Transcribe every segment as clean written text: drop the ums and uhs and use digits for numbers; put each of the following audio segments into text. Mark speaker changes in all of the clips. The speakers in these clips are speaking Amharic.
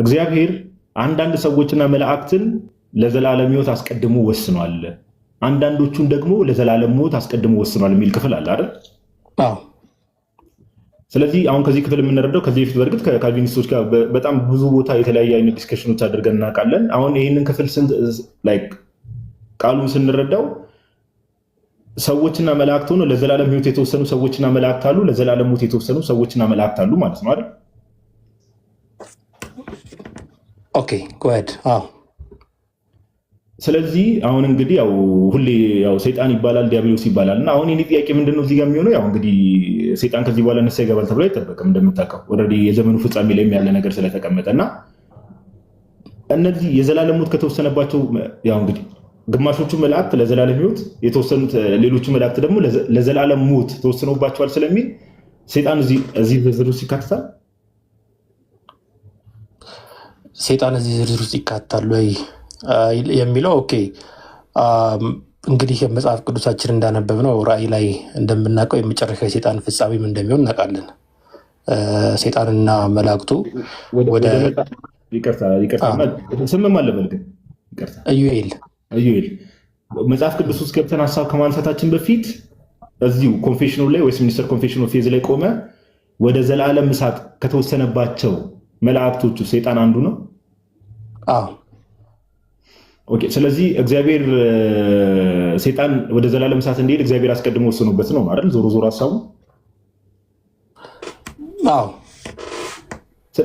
Speaker 1: እግዚአብሔር አንዳንድ ሰዎችና መላእክትን ለዘላለም ሕይወት አስቀድሞ ወስኗል፣ አንዳንዶቹን ደግሞ ለዘላለም ሞት አስቀድሞ ወስኗል የሚል ክፍል አለ አይደል?
Speaker 2: አዎ።
Speaker 1: ስለዚህ አሁን ከዚህ ክፍል የምንረዳው ከዚህ በፊት በእርግጥ ከካልቪኒስቶች ጋር በጣም ብዙ ቦታ የተለያየ አይነት ዲስከሽኖች አድርገን እናውቃለን። አሁን ይህንን ክፍል ቃሉን ስንረዳው ሰዎችና መላእክት ሆኖ ለዘላለም ሕይወት የተወሰኑ ሰዎችና መላእክት አሉ፣ ለዘላለም ሞት የተወሰኑ ሰዎችና መላእክት አሉ ማለት ነው አይደል?
Speaker 2: ኦኬ ጎድ። አዎ።
Speaker 1: ስለዚህ አሁን እንግዲህ ያው ሁሌ ያው ሰይጣን ይባላል ዲያብሎስ ይባላል እና አሁን የኔ ጥያቄ ምንድነው እዚህ ጋር የሚሆነው ያው እንግዲህ ሰይጣን ከዚህ በኋላ ንስሐ ይገባል ተብሎ አይጠበቅም። እንደምታውቀው ኦልሬዲ የዘመኑ ፍጻሜ ላይም ያለ ነገር ስለተቀመጠ እና እነዚህ የዘላለም ሞት ከተወሰነባቸው ያው እንግዲህ ግማሾቹ መላእክት ለዘላለም ሕይወት የተወሰኑት፣ ሌሎቹ መላእክት ደግሞ ለዘላለም ሞት ተወስኖባቸዋል ስለሚል ሰይጣን እዚህ ዝርዝር ውስጥ ይካተታል።
Speaker 2: ሰይጣን እዚህ ዝርዝር ውስጥ ይካተታል ወይ የሚለው ኦኬ። እንግዲህ መጽሐፍ ቅዱሳችን እንዳነበብ ነው ራእይ ላይ እንደምናውቀው የመጨረሻ የሰይጣን ፍጻሜም እንደሚሆን እናውቃለን። ሰይጣንና መላእክቱ ወደ
Speaker 1: ስምም አለበል ግን
Speaker 2: ኢዩኤል
Speaker 1: መጽሐፍ ቅዱስ ውስጥ ገብተን ሀሳብ ከማንሳታችን በፊት እዚሁ ኮንፌሽኑ ላይ ወይስ ሚኒስተር ኮንፌሽን ፌዝ ላይ ቆመ ወደ ዘላለም እሳት ከተወሰነባቸው መላእክቶቹ ሰይጣን አንዱ ነው።
Speaker 2: አዎ።
Speaker 1: ኦኬ። ስለዚህ እግዚአብሔር ሰይጣን ወደ ዘላለም እሳት እንዲሄድ እግዚአብሔር አስቀድሞ ወስኖበት ነው አይደል? ዞሮ ዞሮ ሀሳቡ።
Speaker 2: አዎ።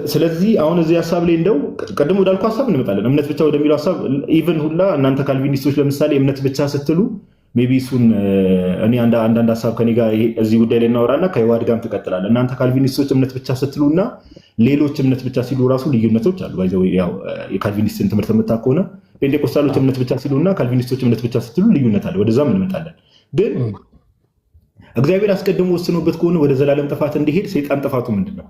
Speaker 1: ስለዚህ አሁን እዚህ ሀሳብ ላይ እንደው ቀደም ወዳልኩ ሀሳብ እንመጣለን። እምነት ብቻ ወደሚለው ሀሳብ ኢቨን ሁላ እናንተ ካልቪኒስቶች ለምሳሌ እምነት ብቻ ስትሉ ሜይ ቢ እሱን እኔ አንዳንድ ሀሳብ ከኔ ጋር እዚህ ጉዳይ ላይ እናወራና ከህዋድ ጋርም ትቀጥላለህ። እናንተ ካልቪኒስቶች እምነት ብቻ ስትሉ እና ሌሎች እምነት ብቻ ሲሉ ራሱ ልዩነቶች አሉ። ያው የካልቪኒስትን ትምህርት የምታውቅ ከሆነ ፔንቴኮስታሎች እምነት ብቻ ሲሉ እና ካልቪኒስቶች እምነት ብቻ ስትሉ ልዩነት አለ። ወደዛም እንመጣለን። ግን እግዚአብሔር አስቀድሞ ወስኖበት ከሆነ ወደ ዘላለም ጥፋት እንዲሄድ ሰይጣን ጥፋቱ ምንድን ነው?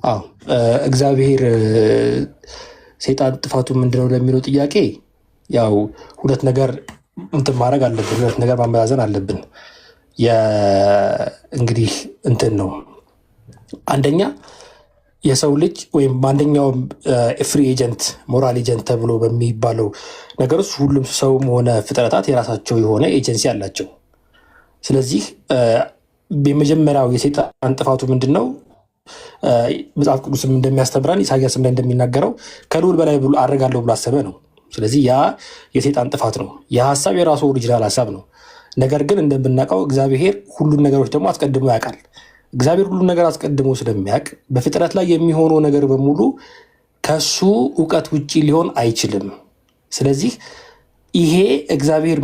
Speaker 2: አዎ እግዚአብሔር ሰይጣን ጥፋቱ ምንድነው ለሚለው ጥያቄ ያው ሁለት ነገር እንትን ማድረግ አለብን፣ ሁለት ነገር ማመዛዘን አለብን። እንግዲህ እንትን ነው አንደኛ የሰው ልጅ ወይም ማንኛውም ፍሪ ኤጀንት ሞራል ኤጀንት ተብሎ በሚባለው ነገር ውስጥ ሁሉም ሰውም ሆነ ፍጥረታት የራሳቸው የሆነ ኤጀንሲ አላቸው። ስለዚህ የመጀመሪያው የሰይጣን ጥፋቱ ምንድን ነው? መጽሐፍ ቅዱስም እንደሚያስተምረን ኢሳያስም ላይ እንደሚናገረው ከልዑል በላይ አደርጋለሁ ብሎ አሰበ ነው። ስለዚህ ያ የሰይጣን ጥፋት ነው። የሀሳብ የራሱ ኦሪጂናል ሀሳብ ነው። ነገር ግን እንደምናውቀው እግዚአብሔር ሁሉን ነገሮች ደግሞ አስቀድሞ ያውቃል። እግዚአብሔር ሁሉን ነገር አስቀድሞ ስለሚያውቅ በፍጥረት ላይ የሚሆነው ነገር በሙሉ ከሱ እውቀት ውጭ ሊሆን አይችልም። ስለዚህ ይሄ እግዚአብሔር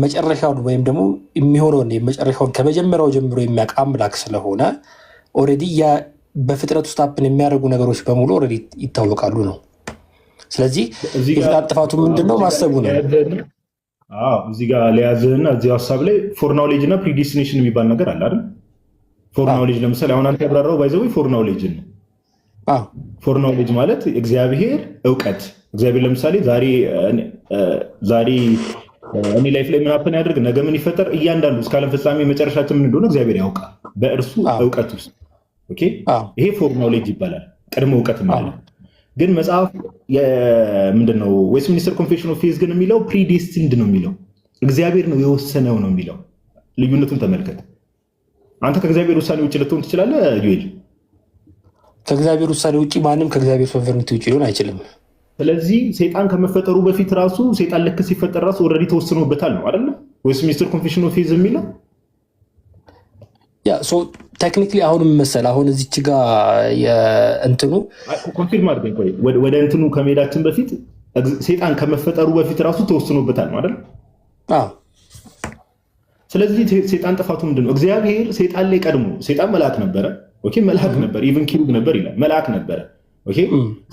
Speaker 2: መጨረሻውን ወይም ደግሞ የሚሆነውን መጨረሻውን ከመጀመሪያው ጀምሮ የሚያውቅ አምላክ ስለሆነ ኦልሬዲ በፍጥረት ውስጥ አፕን የሚያደርጉ ነገሮች በሙሉ ኦልሬዲ ይታወቃሉ ነው። ስለዚህ የሰይጣን ጥፋቱ ምንድነው? ማሰቡ ነው።
Speaker 1: እዚህ ጋር ለያዝህና እዚህ ሀሳብ ላይ ፎር ናውሌጅ እና ፕሪዲስቲኔሽን የሚባል ነገር አለ አይደል? ፎር ናውሌጅ ለምሳሌ አሁን አንተ ያብራራው ባይዘው ፎር ናውሌጅ ነው። ፎር ናውሌጅ ማለት እግዚአብሔር እውቀት። እግዚአብሔር ለምሳሌ ዛሬ እኔ ላይፍ ላይ ምን ሀፕን ያደርግ ነገ ምን ይፈጠር እያንዳንዱ እስከ ዓለም ፍጻሜ መጨረሻችን ምን እንደሆነ እግዚአብሔር ያውቃል በእርሱ እውቀት ውስጥ። ኦኬ ይሄ ፎር ናውሌጅ ይባላል፣ ቅድመ እውቀት ማለት። ግን መጽሐፍ ምንድነው ዌስት ሚኒስተር ኮንፌሽን ኦፍ ፌዝ ግን የሚለው ፕሪዴስቲንድ ነው የሚለው፣ እግዚአብሔር ነው የወሰነው ነው የሚለው። ልዩነቱን ተመልከት። አንተ ከእግዚአብሔር ውሳኔ ውጭ ልትሆን ትችላለህ ዩኤል።
Speaker 2: ከእግዚአብሔር ውሳኔ ውጭ ማንም ከእግዚአብሔር ሶቨርኒቲ ውጭ ሊሆን አይችልም።
Speaker 1: ስለዚህ ሰይጣን ከመፈጠሩ በፊት ራሱ ሰይጣን ልክ ሲፈጠር ራሱ ኦልሬዲ ተወስኖበታል ነው አይደለ? ዌስት ሚኒስተር ኮንፌሽን ኦፍ ፌዝ የሚለው
Speaker 2: ያ ሶ ቴክኒክሊ አሁንም መሰል አሁን እዚች ጋር የእንትኑ
Speaker 1: ኮንፊርም አድርገኝ። ቆይ ወደ እንትኑ ከመሄዳችን በፊት ሰይጣን ከመፈጠሩ በፊት ራሱ ተወስኖበታል ነው አይደል? ስለዚህ ሰይጣን ጥፋቱ ምንድን ነው? እግዚአብሔር ሰይጣን ላይ ቀድሞ ሰይጣን መልአክ ነበረ። ኦኬ መልአክ ነበር፣ ኢቭን ኪሩብ ነበር ይላል፣ መልአክ ነበረ። ኦኬ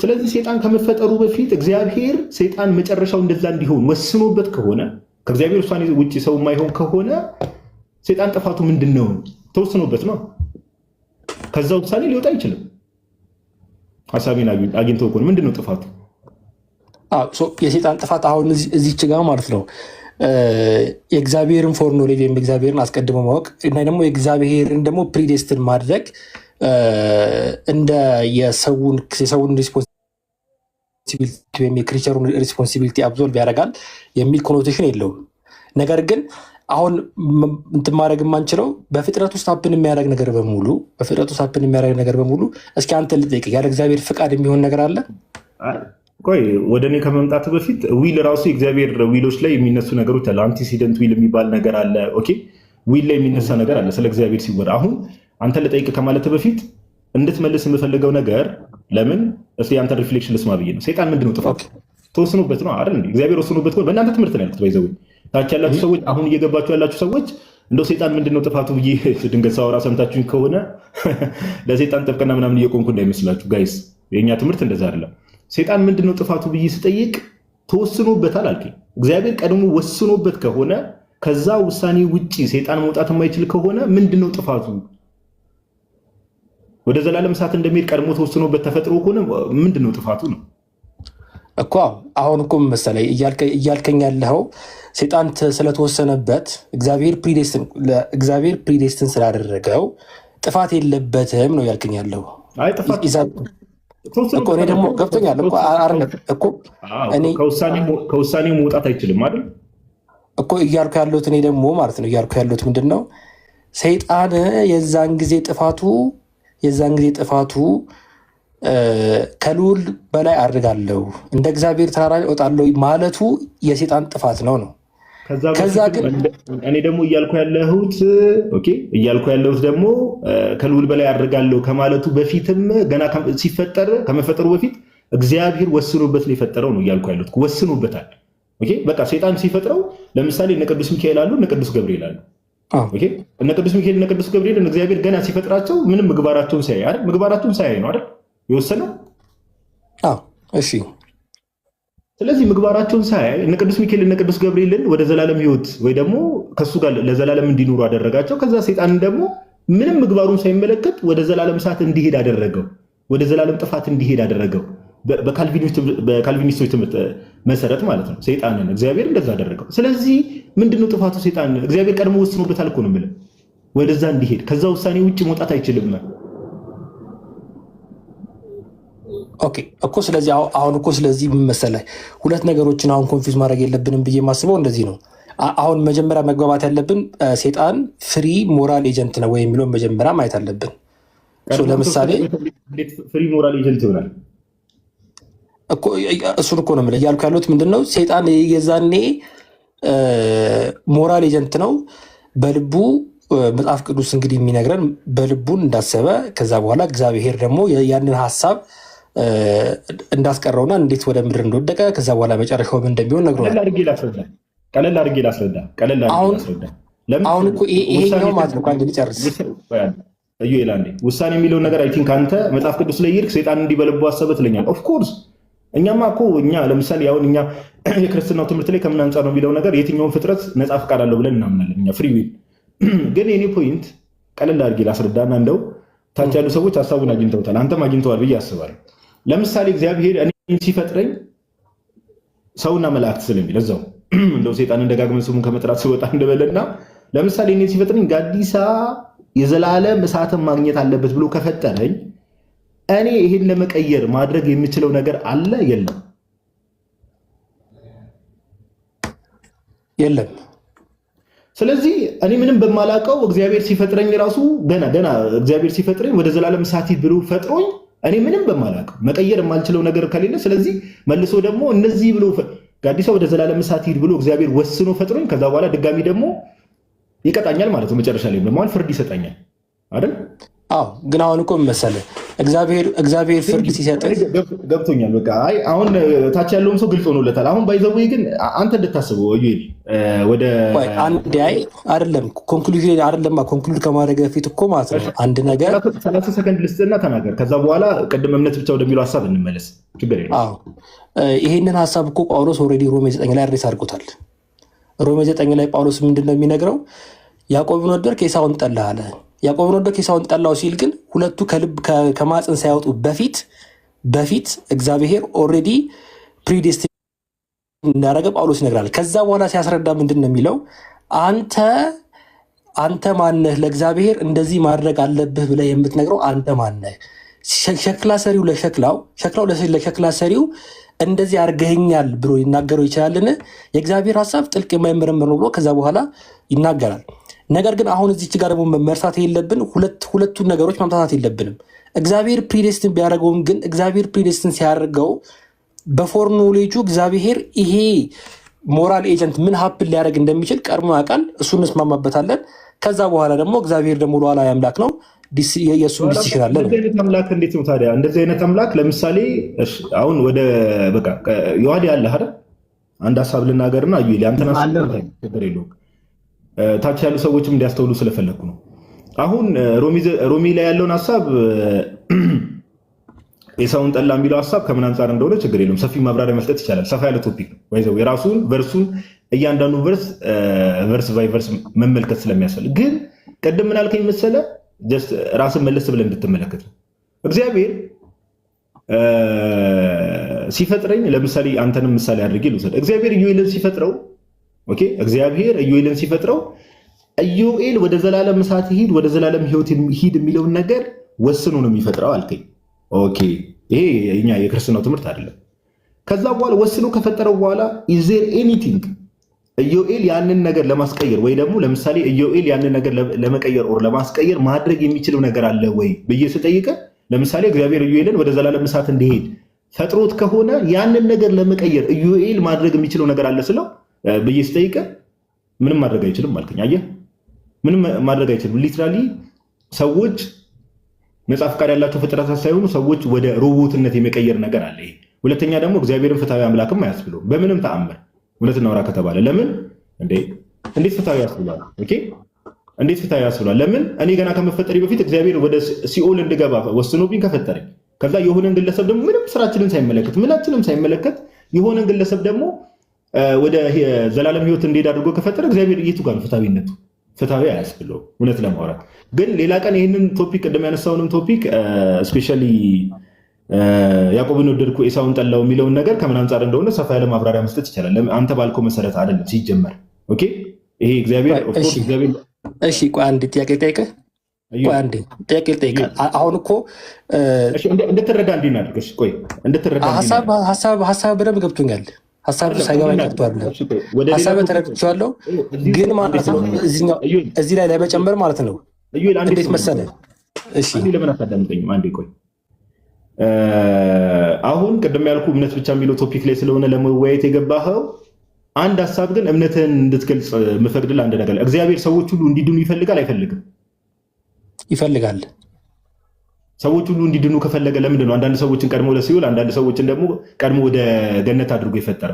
Speaker 1: ስለዚህ ሰይጣን ከመፈጠሩ በፊት እግዚአብሔር ሰይጣን መጨረሻው እንደዛ እንዲሆን ወስኖበት ከሆነ ከእግዚአብሔር ውሳኔ ውጭ ሰው የማይሆን ከሆነ ሰይጣን ጥፋቱ ምንድን ነው? ተወስኖበት ነው። ከዛ ውሳኔ ሊወጣ አይችልም። ሀሳቤን አግኝተው ከሆነ ምንድን ነው ጥፋቱ?
Speaker 2: የሰይጣን ጥፋት አሁን እዚች ጋር ማለት ነው የእግዚአብሔርን ፎር ኖሌጅ ወይም እግዚአብሔርን አስቀድሞ ማወቅ እና ደግሞ የእግዚአብሔርን ደግሞ ፕሪዴስትን ማድረግ እንደ የሰውን ሪስፖንሲቢሊቲ ወይም የክሪቸሩን ሪስፖንሲቢሊቲ አብዞልቭ ያደርጋል የሚል ኮኖቴሽን የለውም። ነገር ግን አሁን እንትን ማድረግ የማንችለው በፍጥረት ውስጥ ሀፕን የሚያደርግ ነገር በሙሉ እስኪ አንተ ልጠይቅ፣ ያለ እግዚአብሔር ፍቃድ የሚሆን ነገር አለ?
Speaker 1: ቆይ ወደ እኔ ከመምጣት በፊት ዊል ራሱ የእግዚአብሔር ዊሎች ላይ የሚነሱ ነገሮች አሉ። አንቲሲደንት ዊል የሚባል ነገር አለ። ኦኬ ዊል ላይ የሚነሳ ነገር አለ ስለ እግዚአብሔር ሲወራ። አሁን አንተ ልጠይቅ ከማለት በፊት እንድትመልስ የምፈልገው ነገር ለምን እስኪ አንተ ሪፍሌክሽን ልስማ ብዬ ነው። ሰይጣን ምንድነው ጥፋቱ? ተወስኖበት ነው አይደል? እግዚአብሔር ወስኖበት ከሆነ በእናንተ ትምህርት ነው ያልኩት። ባይዘው ታች ያላችሁ ሰዎች፣ አሁን እየገባችሁ ያላችሁ ሰዎች እንደው ሰይጣን ምንድነው ጥፋቱ ብዬ ድንገት ሳወራ ሰምታችሁኝ ከሆነ ለሰይጣን ጥብቅና ምናምን እየቆምኩ እንዳይመስላችሁ ጋይስ። የእኛ ትምህርት እንደዛ አይደለም። ሰይጣን ምንድነው ጥፋቱ ብዬ ስጠይቅ ተወስኖበታል አልከኝ። እግዚአብሔር ቀድሞ ወስኖበት ከሆነ ከዛ ውሳኔ ውጪ ሰይጣን መውጣት የማይችል ከሆነ ምንድነው ጥፋቱ? ወደ ዘላለም እሳት እንደሚሄድ ቀድሞ ተወስኖበት ተፈጥሮ ከሆነ ምንድነው ጥፋቱ ነው
Speaker 2: እኮ። አሁን እኮ መሰለኝ እያልከኝ ያለኸው ሰይጣን ስለተወሰነበት እግዚአብሔር ፕሪዴስትን ስላደረገው ጥፋት የለበትም ነው እያልከኝ ያለው።
Speaker 1: አይ ጥፋት
Speaker 2: እኮ እኔ ደግሞ ገብቶኛል እኮ
Speaker 1: ከውሳኔው መውጣት አይችልም አይደል
Speaker 2: እኮ እያልኩ ያለሁት እኔ ደግሞ ማለት ነው። እያልኩ ያለሁት ምንድን ነው፣ ሰይጣን የዛን ጊዜ ጥፋቱ ከልዑል በላይ አድርጋለሁ እንደ እግዚአብሔር ተራራ እወጣለሁ ማለቱ የሰይጣን ጥፋት ነው።
Speaker 1: ከዛ ግን እኔ ደግሞ እያልኩ ያለሁት ደግሞ ከልዑል በላይ አድርጋለሁ ከማለቱ በፊትም ገና ከመፈጠሩ በፊት እግዚአብሔር ወስኖበት ነው የፈጠረው ነው እያልኩ ያለሁት። ወስኖበታል። በቃ ሰይጣን ሲፈጥረው ለምሳሌ እነ ቅዱስ ሚካኤል አሉ፣ እነ ቅዱስ ገብርኤል አሉ። እነ ቅዱስ ሚካኤል እነ ቅዱስ ገብርኤል እግዚአብሔር ገና ሲፈጥራቸው ምንም ምግባራቸውን ሳያይ አይደል? ምግባራቸውን ሳያይ ነው አይደል የወሰነው?
Speaker 2: እሺ።
Speaker 1: ስለዚህ ምግባራቸውን ሳያይ እነ ቅዱስ ሚካኤል እነ ቅዱስ ገብርኤልን ወደ ዘላለም ሕይወት ወይ ደግሞ ከሱ ጋር ለዘላለም እንዲኖሩ አደረጋቸው። ከዛ ሰይጣንን ደግሞ ምንም ምግባሩን ሳይመለከት ወደ ዘላለም እሳት እንዲሄድ አደረገው፣ ወደ ዘላለም ጥፋት እንዲሄድ አደረገው። በካልቪኒስቶች ትምህርት መሰረት ማለት ነው። ሰይጣንን እግዚአብሔር እንደዛ አደረገው። ስለዚህ ምንድነው ጥፋቱ? ሰይጣን እግዚአብሔር ቀድሞ ወስኖበታል እኮ ነው የምልህ፣ ወደዛ እንዲሄድ። ከዛ ውሳኔ ውጭ መውጣት አይችልም።
Speaker 2: ኦኬ እኮ ስለዚህ ምን መሰለህ፣ ሁለት ነገሮችን አሁን ኮንፊውዝ ማድረግ የለብንም ብዬ የማስበው እንደዚህ ነው። አሁን መጀመሪያ መግባባት ያለብን ሰይጣን ፍሪ ሞራል ኤጀንት ነው ወይ የሚለውን መጀመሪያ ማየት አለብን። ለምሳሌ
Speaker 1: ፍሪ ሞራል ኤጀንት ይሆናል
Speaker 2: እሱን እኮ ነው የምልህ። እያልኩ ያሉት ምንድን ነው፣ ሰይጣን የዛኔ ሞራል ኤጀንት ነው በልቡ መጽሐፍ ቅዱስ እንግዲህ የሚነግረን በልቡን እንዳሰበ ከዛ በኋላ እግዚአብሔር ደግሞ ያንን ሀሳብ እንዳስቀረውና እንዴት ወደ ምድር እንደወደቀ ከዛ በኋላ መጨረሻው ምን እንደሚሆን ነግሮናል።
Speaker 1: ቀለል አድርጌ ላስረዳ።
Speaker 2: አሁን እኮ ይሄኛው ማለት ነው አንድ ሊጨርስ
Speaker 1: ውሳኔ የሚለውን ነገር አይ ቲንክ አንተ መጽሐፍ ቅዱስ ላይ ይልክ ሰይጣን እንዲህ በልቡ አሰበ ትለኛለህ። ኦፍኮርስ እኛማ እኮ ለምሳሌ አሁን እኛ የክርስትናው ትምህርት ላይ ከምን አንጻር ነው የሚለው ነገር የትኛውን ፍጥረት ነፃ ፈቃድ አለው ብለን እናምናለን እኛ ፍሪ ዊል። ግን የኔ ፖይንት ቀለል አድርጌ ላስረዳና እንደው ታች ያሉ ሰዎች ሀሳቡን አግኝተውታል፣ አንተም አግኝተዋል ብዬ አስባለሁ። ለምሳሌ እግዚአብሔር እኔን ሲፈጥረኝ ሰውና መላእክት ስለሚል እዛው እንደው ሰይጣንን ደጋግመን ስሙን ከመጥራት ስወጣ እንደበለና ለምሳሌ እኔን ሲፈጥረኝ ጋዲሳ የዘላለም እሳትን ማግኘት አለበት ብሎ ከፈጠረኝ እኔ ይሄን ለመቀየር ማድረግ የምችለው ነገር አለ?
Speaker 2: የለም።
Speaker 1: ስለዚህ እኔ ምንም በማላውቀው እግዚአብሔር ሲፈጥረኝ ራሱ ገና እግዚአብሔር ሲፈጥረኝ ወደ ዘላለም እሳት ብሎ ፈጥሮኝ እኔ ምንም በማላውቀው መቀየር የማልችለው ነገር ከሌለ ስለዚህ መልሶ ደግሞ እነዚህ ብሎ ጋዲሳ ወደ ዘላለም እሳት ብሎ እግዚአብሔር ወስኖ ፈጥሮኝ ከዛ በኋላ ድጋሚ ደግሞ ይቀጣኛል ማለት ነው። መጨረሻ ላይ ደግሞ ፍርድ ይሰጣኛል አይደል?
Speaker 2: አዎ። ግን አሁን እኮ መሰለህ እግዚአብሔር ፍርድ ሲሰጥ
Speaker 1: ገብቶኛል። በቃ አይ አሁን ታች ያለውም ሰው ግልጽ ሆኖለታል። አሁን ባይዘው ግን አንተ እንድታስበው ወደ
Speaker 2: አንድ አይደለም ኮንክሉዥን አይደለም ኮንክሉድ ከማድረግ በፊት እኮ ማለት ነው አንድ ነገር
Speaker 1: 30 ሰከንድ ልስጥና ተናገር። ከዛ በኋላ ቅድም እምነት ብቻ ወደሚለው ሀሳብ እንመለስ። ችግር የለም።
Speaker 2: አዎ ይሄንን ሀሳብ እኮ ጳውሎስ ኦልሬዲ ሮሜ 9 ላይ አድሬስ አድርጎታል። ሮሜ 9 ላይ ጳውሎስ ምንድን ነው የሚነግረው? ያዕቆብን ወደድክ ኤሳውን ጠላህ አለ። ያዕቆብን ወደድክ ኤሳውን ጠላው ሲል ግን ሁለቱ ከልብ ከማፀን ሳያወጡ በፊት እግዚአብሔር ኦልሬዲ ፕሪዴስቲን እንዳደረገ ጳውሎስ ይነግራል። ከዛ በኋላ ሲያስረዳ ምንድን ነው የሚለው? አንተ አንተ ማነህ ለእግዚአብሔር እንደዚህ ማድረግ አለብህ ብለህ የምትነግረው አንተ ማነህ? ሸክላ ሰሪው ለሸክላው ለሸክላ ሰሪው እንደዚህ አድርገኸኛል ብሎ ሊናገረው ይችላልን? የእግዚአብሔር ሀሳብ ጥልቅ የማይመረመር ነው ብሎ ከዛ በኋላ ይናገራል። ነገር ግን አሁን እዚች ጋር ደግሞ መርሳት የለብን ሁለቱን ነገሮች ማምታታት የለብንም። እግዚአብሔር ፕሪዴስትን ቢያደርገውም ግን እግዚአብሔር ፕሪዴስትን ሲያደርገው በፎርኖሌጁ እግዚአብሔር ይሄ ሞራል ኤጀንት ምን ሀፕን ሊያደርግ እንደሚችል ቀድሞ ያውቃል። እሱ እንስማማበታለን። ከዛ በኋላ ደግሞ እግዚአብሔር ደግሞ ሉዓላዊ አምላክ ነው፣ የእሱም ዲሲሽን አለ።
Speaker 1: አምላክ እንዴት ነው ታዲያ? እንደዚህ አይነት አምላክ ለምሳሌ አሁን ወደ በቃ ዮሐዴ አለ አይደል? አንድ ሀሳብ ልናገርና አዩል ያንተና ችግር የለውም ታች ያሉ ሰዎችም እንዲያስተውሉ ስለፈለግኩ ነው። አሁን ሮሚ ላይ ያለውን ሀሳብ ኤሳውን ጠላ የሚለው ሀሳብ ከምን አንጻር እንደሆነ ችግር የለውም፣ ሰፊ ማብራሪያ መስጠት ይቻላል። ሰፋ ያለ ቶፒክ ነው ወይዘው የራሱን ቨርሱን እያንዳንዱ ቨርስ ባይ ቨርስ መመልከት ስለሚያስፈልግ፣ ግን ቅድም ምን አልከኝ መሰለ ራስን መለስ ብለን እንድትመለከት ነው። እግዚአብሔር ሲፈጥረኝ ለምሳሌ አንተንም ምሳሌ አድርጌ ልውሰድ። እግዚአብሔር ኢዮኤልን ሲፈጥረው እግዚአብሔር ኢዮኤልን ሲፈጥረው ኢዮኤል ወደ ዘላለም እሳት ሂድ፣ ወደ ዘላለም ሕይወት ሂድ የሚለውን ነገር ወስኖ ነው የሚፈጥረው አልከኝ። ኦኬ ይሄ የኛ የክርስትናው ትምህርት አይደለም። ከዛ በኋላ ወስኖ ከፈጠረው በኋላ ኢዝ ዜር ኤኒቲንግ ኢዮኤል ያንን ነገር ለማስቀየር ወይ ደግሞ ለምሳሌ ኢዮኤል ያንን ነገር ለመቀየር ኦር ለማስቀየር ማድረግ የሚችለው ነገር አለ ወይ ብዬ ስጠይቀ፣ ለምሳሌ እግዚአብሔር ኢዮኤልን ወደ ዘላለም እሳት እንዲሄድ ፈጥሮት ከሆነ ያንን ነገር ለመቀየር ኢዮኤል ማድረግ የሚችለው ነገር አለ ስለው ብዬ ስጠይቀ ምንም ማድረግ አይችልም አልከኝ። አየህ፣ ምንም ማድረግ አይችልም። ሊትራሊ ሰዎች ነፃ ፈቃድ ያላቸው ፍጥረታት ሳይሆኑ ሰዎች ወደ ሮቦትነት የመቀየር ነገር አለ። ይሄ ሁለተኛ ደግሞ እግዚአብሔርን ፍትሃዊ አምላክም አያስብለውም በምንም ተአምር። እውነት እናውራ ከተባለ ለምን እንዴት ፍትሃዊ ያስብሏል? እንዴት ፍትሃዊ ያስብሏል? ለምን እኔ ገና ከመፈጠሪ በፊት እግዚአብሔር ወደ ሲኦል እንድገባ ወስኖብኝ ከፈጠረኝ፣ ከዛ የሆነን ግለሰብ ደግሞ ምንም ስራችንን ሳይመለከት ምናችንም ሳይመለከት የሆነን ግለሰብ ደግሞ ወደ ዘላለም ሕይወት እንዲሄድ አድርጎ ከፈጠረ እግዚአብሔር የቱ ጋር ፍትሃዊነቱ? ፍትሃዊ አያስብለውም እውነት ለማውራት። ግን ሌላ ቀን ይህንን ቶፒክ ቅድም ያነሳውንም ቶፒክ ስፔሻሊ ያዕቆብን ወደድኩ ኤሳውን ጠላው የሚለውን ነገር ከምን አንጻር እንደሆነ ሰፋ ያለ ማብራሪያ መስጠት ይቻላል። አንተ ባልከው መሰረት አይደለም ሲጀመር። ኦኬ ይሄ እግዚአብሔር
Speaker 2: እሺ፣ ቆይ አንድ ጥያቄ ጠይቀህ አሁን እኮ
Speaker 1: እንድትረዳ እንዲናድርግ ቆይ እንድትረዳ
Speaker 2: ሀሳብ በደንብ ገብቶኛል። ሀሳብ ሳይገባኝ ቀርቶ አይደለም፣ ሀሳብ ተረድቼዋለሁ። ግን ማለት ነው እዚህ ላይ ለመጨመር ማለት ነው እንዴት መሰለህ? እሺ
Speaker 1: ለምን አታዳምጠኝም? አንዴ ቆይ አሁን ቅድም ያልኩ እምነት ብቻ የሚለው ቶፒክ ላይ ስለሆነ ለመወያየት የገባኸው አንድ ሀሳብ ግን እምነትህን እንድትገልጽ የምፈቅድልህ አንድ ነገር፣ እግዚአብሔር ሰዎች ሁሉ እንዲድኑ ይፈልጋል አይፈልግም?
Speaker 2: ይፈልጋል።
Speaker 1: ሰዎች ሁሉ እንዲድኑ ከፈለገ ለምንድን ነው አንዳንድ ሰዎችን ቀድሞ ለሲኦል አንዳንድ ሰዎችን ደግሞ ቀድሞ ወደ ገነት አድርጎ የፈጠረ?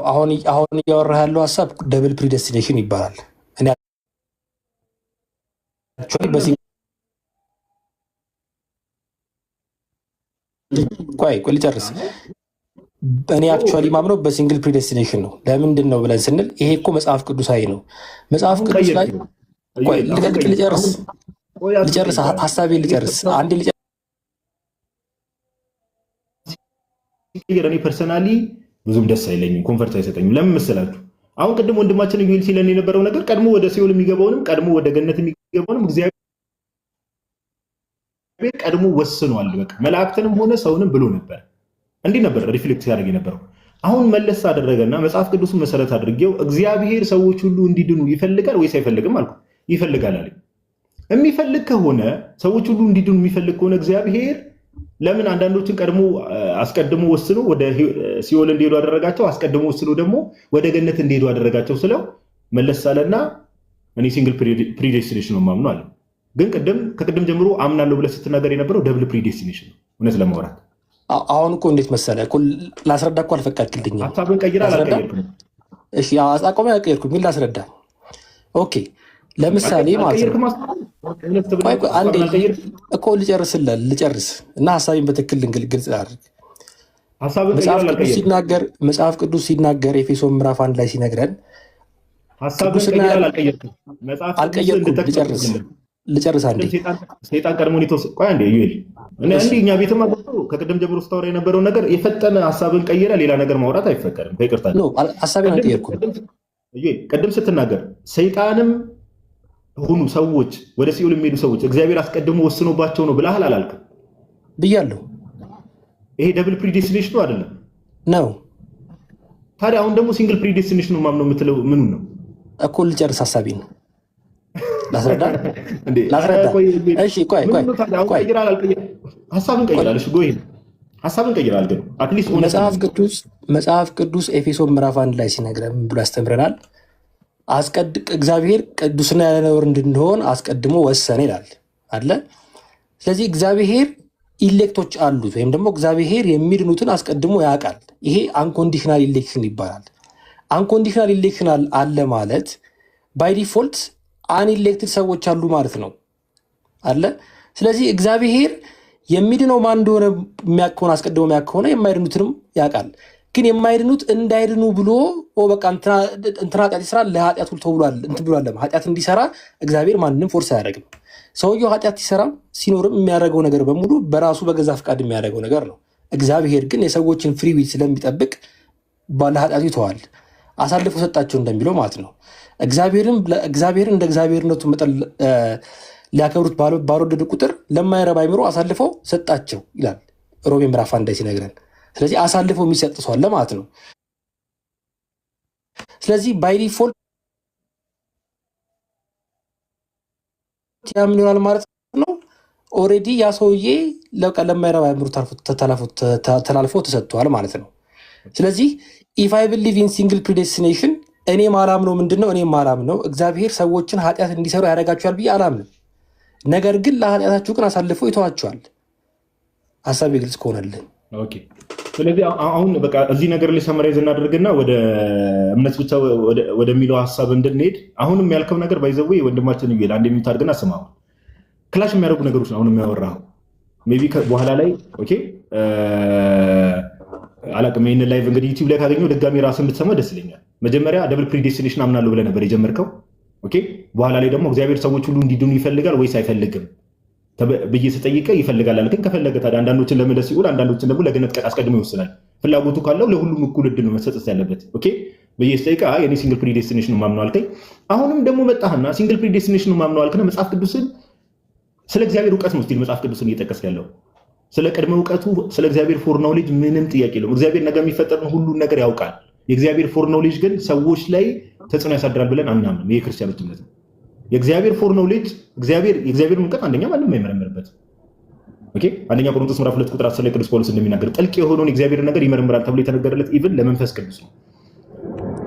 Speaker 2: አሁን እያወራህ ያለው ሀሳብ ደብል ፕሪደስቲኔሽን ይባላል። ቆይ ልጨርስ። እኔ አክቹዋሊ ማምነው በሲንግል ፕሪደስቲኔሽን ነው። ለምንድን ነው ብለን ስንል ይሄ እኮ መጽሐፍ ቅዱሳዊ ነው። መጽሐፍ ቅዱስ ላይ ልጨርስ ሀሳቤን ልጨርስ። አንድ
Speaker 1: እኔ ፐርሰናሊ ብዙም ደስ አይለኝም፣ ኮንፈርት አይሰጠኝም። ለምን መሰላችሁ? አሁን ቅድም ወንድማችን ዩኤል ሲለን የነበረው ነገር ቀድሞ ወደ ሲኦል የሚገባውንም ቀድሞ ወደ ገነት የሚገባውንም እግዚአብሔር ቀድሞ ወስኗል። በቃ መላእክትንም ሆነ ሰውንም ብሎ ነበር። እንዲህ ነበር ሪፍሌክት ሲያደርግ የነበረው። አሁን መለስ አደረገና መጽሐፍ ቅዱስን መሰረት አድርጌው እግዚአብሔር ሰዎች ሁሉ እንዲድኑ ይፈልጋል ወይስ አይፈልግም አልኩ። ይፈልጋል አለኝ። የሚፈልግ ከሆነ ሰዎች ሁሉ እንዲድኑ የሚፈልግ ከሆነ እግዚአብሔር ለምን አንዳንዶችን ቀድሞ አስቀድሞ ወስኖ ወደ ሲኦል እንዲሄዱ አደረጋቸው፣ አስቀድሞ ወስኖ ደግሞ ወደ ገነት እንዲሄዱ አደረጋቸው ስለው መለስ አለና እኔ ሲንግል ፕሪዴስቲኔሽን ነው የማምነው አለ። ግን ከቅድም ጀምሮ አምናለሁ ብለህ ስትናገር የነበረው ደብል ፕሪዴስቲኔሽን ነው እውነት ለማውራት።
Speaker 2: አሁን እኮ እንዴት መሰለህ ላስረዳ እኮ አልፈቀድክልኝም።
Speaker 1: ሀሳብን ቀይራ አልቀየርኩም።
Speaker 2: እሺ አቋሚ አልቀየርኩም፣ ግን ላስረዳ። ኦኬ ለምሳሌ ማለት ነው እኮ ልጨርስ እና ሀሳቤን በትክክል ግልጽ አድርግ። መጽሐፍ ቅዱስ ሲናገር ኤፌሶን ምዕራፍ 1 ላይ ሲነግረን ልጨርስ አንዴ።
Speaker 1: ሰይጣን ቀድሞ እኛ ቤትም ከቅድም ጀምሮ ስታወራ የነበረው ነገር የፈጠነ ሀሳብን ቀይረ ሌላ ነገር ማውራት አይፈቀድም። ከይቅርታ
Speaker 2: ሀሳቤን አልቀየርኩም።
Speaker 1: ቅድም ስትናገር ሰይጣንም ሆኑ ሰዎች ወደ ሲኦል የሚሄዱ ሰዎች እግዚአብሔር አስቀድሞ ወስኖባቸው ነው ብለሃል አላልክም?
Speaker 2: ብያለሁ።
Speaker 1: ይሄ ደብል ፕሪዴስቲኔሽን ነው አይደለም
Speaker 2: ነው።
Speaker 1: ታዲያ አሁን ደግሞ ሲንግል ፕሪዴስቲኔሽን ነው ማምነው የምትለው ምኑ ነው?
Speaker 2: እኮ ልጨርስ ሀሳቢ ነው ላስረዳ። እሺ ቆይ
Speaker 1: ሀሳብን ቀይራል። እሺ ጎይ ሀሳብን ቀይራል። ግን አትሊስት
Speaker 2: መጽሐፍ ቅዱስ ኤፌሶን ምዕራፍ 1 ላይ ሲነግረን ብሎ ያስተምረናል። እግዚአብሔር ቅዱስና ያለ ነውር እንድንሆን አስቀድሞ ወሰነ ይላል አለ። ስለዚህ እግዚአብሔር ኢሌክቶች አሉት ወይም ደግሞ እግዚአብሔር የሚድኑትን አስቀድሞ ያውቃል። ይሄ አንኮንዲሽናል ኢሌክሽን ይባላል። አንኮንዲሽናል ኢሌክሽን አለ ማለት ባይ ዲፎልት አንኢሌክትድ ሰዎች አሉ ማለት ነው አለ። ስለዚህ እግዚአብሔር የሚድነው ማን እንደሆነ የሚያውቀውን አስቀድሞ የሚያውቅ ከሆነ የማይድኑትንም ያውቃል። ግን የማይድኑት እንዳይድኑ ብሎ በቃ እንትና ኃጢአት ይሰራ ለኃጢአቱ ተብሏል እንትን ብሏል። ኃጢአት እንዲሰራ እግዚአብሔር ማንንም ፎርስ አያደርግም። ሰውየው ኃጢአት ሲሰራ ሲኖርም የሚያደርገው ነገር በሙሉ በራሱ በገዛ ፍቃድ የሚያደርገው ነገር ነው። እግዚአብሔር ግን የሰዎችን ፍሪ ዊል ስለሚጠብቅ ለኃጢአቱ ይተዋል፣ አሳልፎ ሰጣቸው እንደሚለው ማለት ነው። እግዚአብሔርን እንደ እግዚአብሔርነቱ መጠን ሊያከብሩት ባልወደዱ ቁጥር ለማይረባ አይምሮ አሳልፈው ሰጣቸው ይላል ሮሜ ምዕራፍ 1 ሲነግረን። ስለዚህ አሳልፈው የሚሰጥ ሰው አለ ማለት ነው። ስለዚህ ባይ ዲፎልት ምን ይሆናል ማለት ነው? ኦልሬዲ ያ ሰውዬ ለማይረባ አይምሮ ተላልፎ ተሰጥቷል ማለት ነው። ስለዚህ ኢፍ አይ ቢሊቭ ኢን ሲንግል ፕሪዴስቲኔሽን እኔ ማላምነው ምንድነው? እኔ ማላምነው እግዚአብሔር ሰዎችን ኃጢአት እንዲሰሩ ያደርጋቸዋል ብዬ አላምንም። ነገር ግን ለኃጢአታችሁ ግን አሳልፎ ይተዋቸዋል። ሀሳቤ ግልጽ ከሆነልን
Speaker 1: ኦኬ። ስለዚህ አሁን በቃ እዚህ ነገር ላይ ሰመራይዝ እናደርግና ወደ እምነት ብቻ ወደሚለው ሀሳብ እንድንሄድ አሁንም ያልከው ነገር ባይዘው ወንድማችን ይል አንድ የሚታርግና ስማው ክላሽ የሚያደርጉ ነገሮች ነው አሁን የሚያወራው ሜይ ቢ በኋላ ላይ ኦኬ አላቅም። ይህንን ላይቭ እንግዲህ ዩቲዩብ ላይ ካገኘው ድጋሚ ራስን ብትሰማ ደስ ይለኛል። መጀመሪያ ደብል ፕሪዴስቲኔሽን አምናለሁ ብለህ ነበር የጀመርከው። ኦኬ በኋላ ላይ ደግሞ እግዚአብሔር ሰዎች ሁሉ እንዲድኑ ይፈልጋል ወይስ አይፈልግም ብዬ ስጠይቀህ ይፈልጋል አልክን። ከፈለገ ታዲያ አንዳንዶችን ለመለስ ሲውል አንዳንዶችን ደግሞ ለገነት አስቀድሞ ይወስናል። ፍላጎቱ ካለው ለሁሉም እኩል እድል ነው መሰጠት ያለበት። ኦኬ ብዬ ስጠይቀህ የኔ ሲንግል ፕሪዴስቲኔሽን ማምነው አልከኝ። አሁንም ደግሞ መጣህና ሲንግል ፕሪዴስቲኔሽን ማምነው አልክና መጽሐፍ ቅዱስን ስለ እግዚአብሔር እውቀት ነው ስቲል መጽሐፍ ቅዱስን እየጠቀስክ ያለው ስለ ቅድመ እውቀቱ ስለ እግዚአብሔር ፎር ኖሌጅ ምንም ጥያቄ የለውም። እግዚአብሔር ነገር የሚፈጠርን ሁሉን ነገር ያውቃል። የእግዚአብሔር ፎር ኖሌጅ ግን ሰዎች ላይ ተጽዕኖ ያሳድራል ብለን አናምንም። ይሄ ክርስቲያኖች እምነት ነው። የእግዚአብሔር ፎር ኖሌጅ የእግዚአብሔርን እውቀት አንደኛ ማንም አይመረምርበት። ኦኬ አንደኛ ቆሮንቶስ ምዕራፍ 2 ቁጥር 10 ላይ ቅዱስ ጳውሎስ እንደሚናገር ጥልቅ የሆነውን የእግዚአብሔር ነገር ይመረምራል ተብሎ የተነገረለት ኢቭን ለመንፈስ ቅዱስ ነው።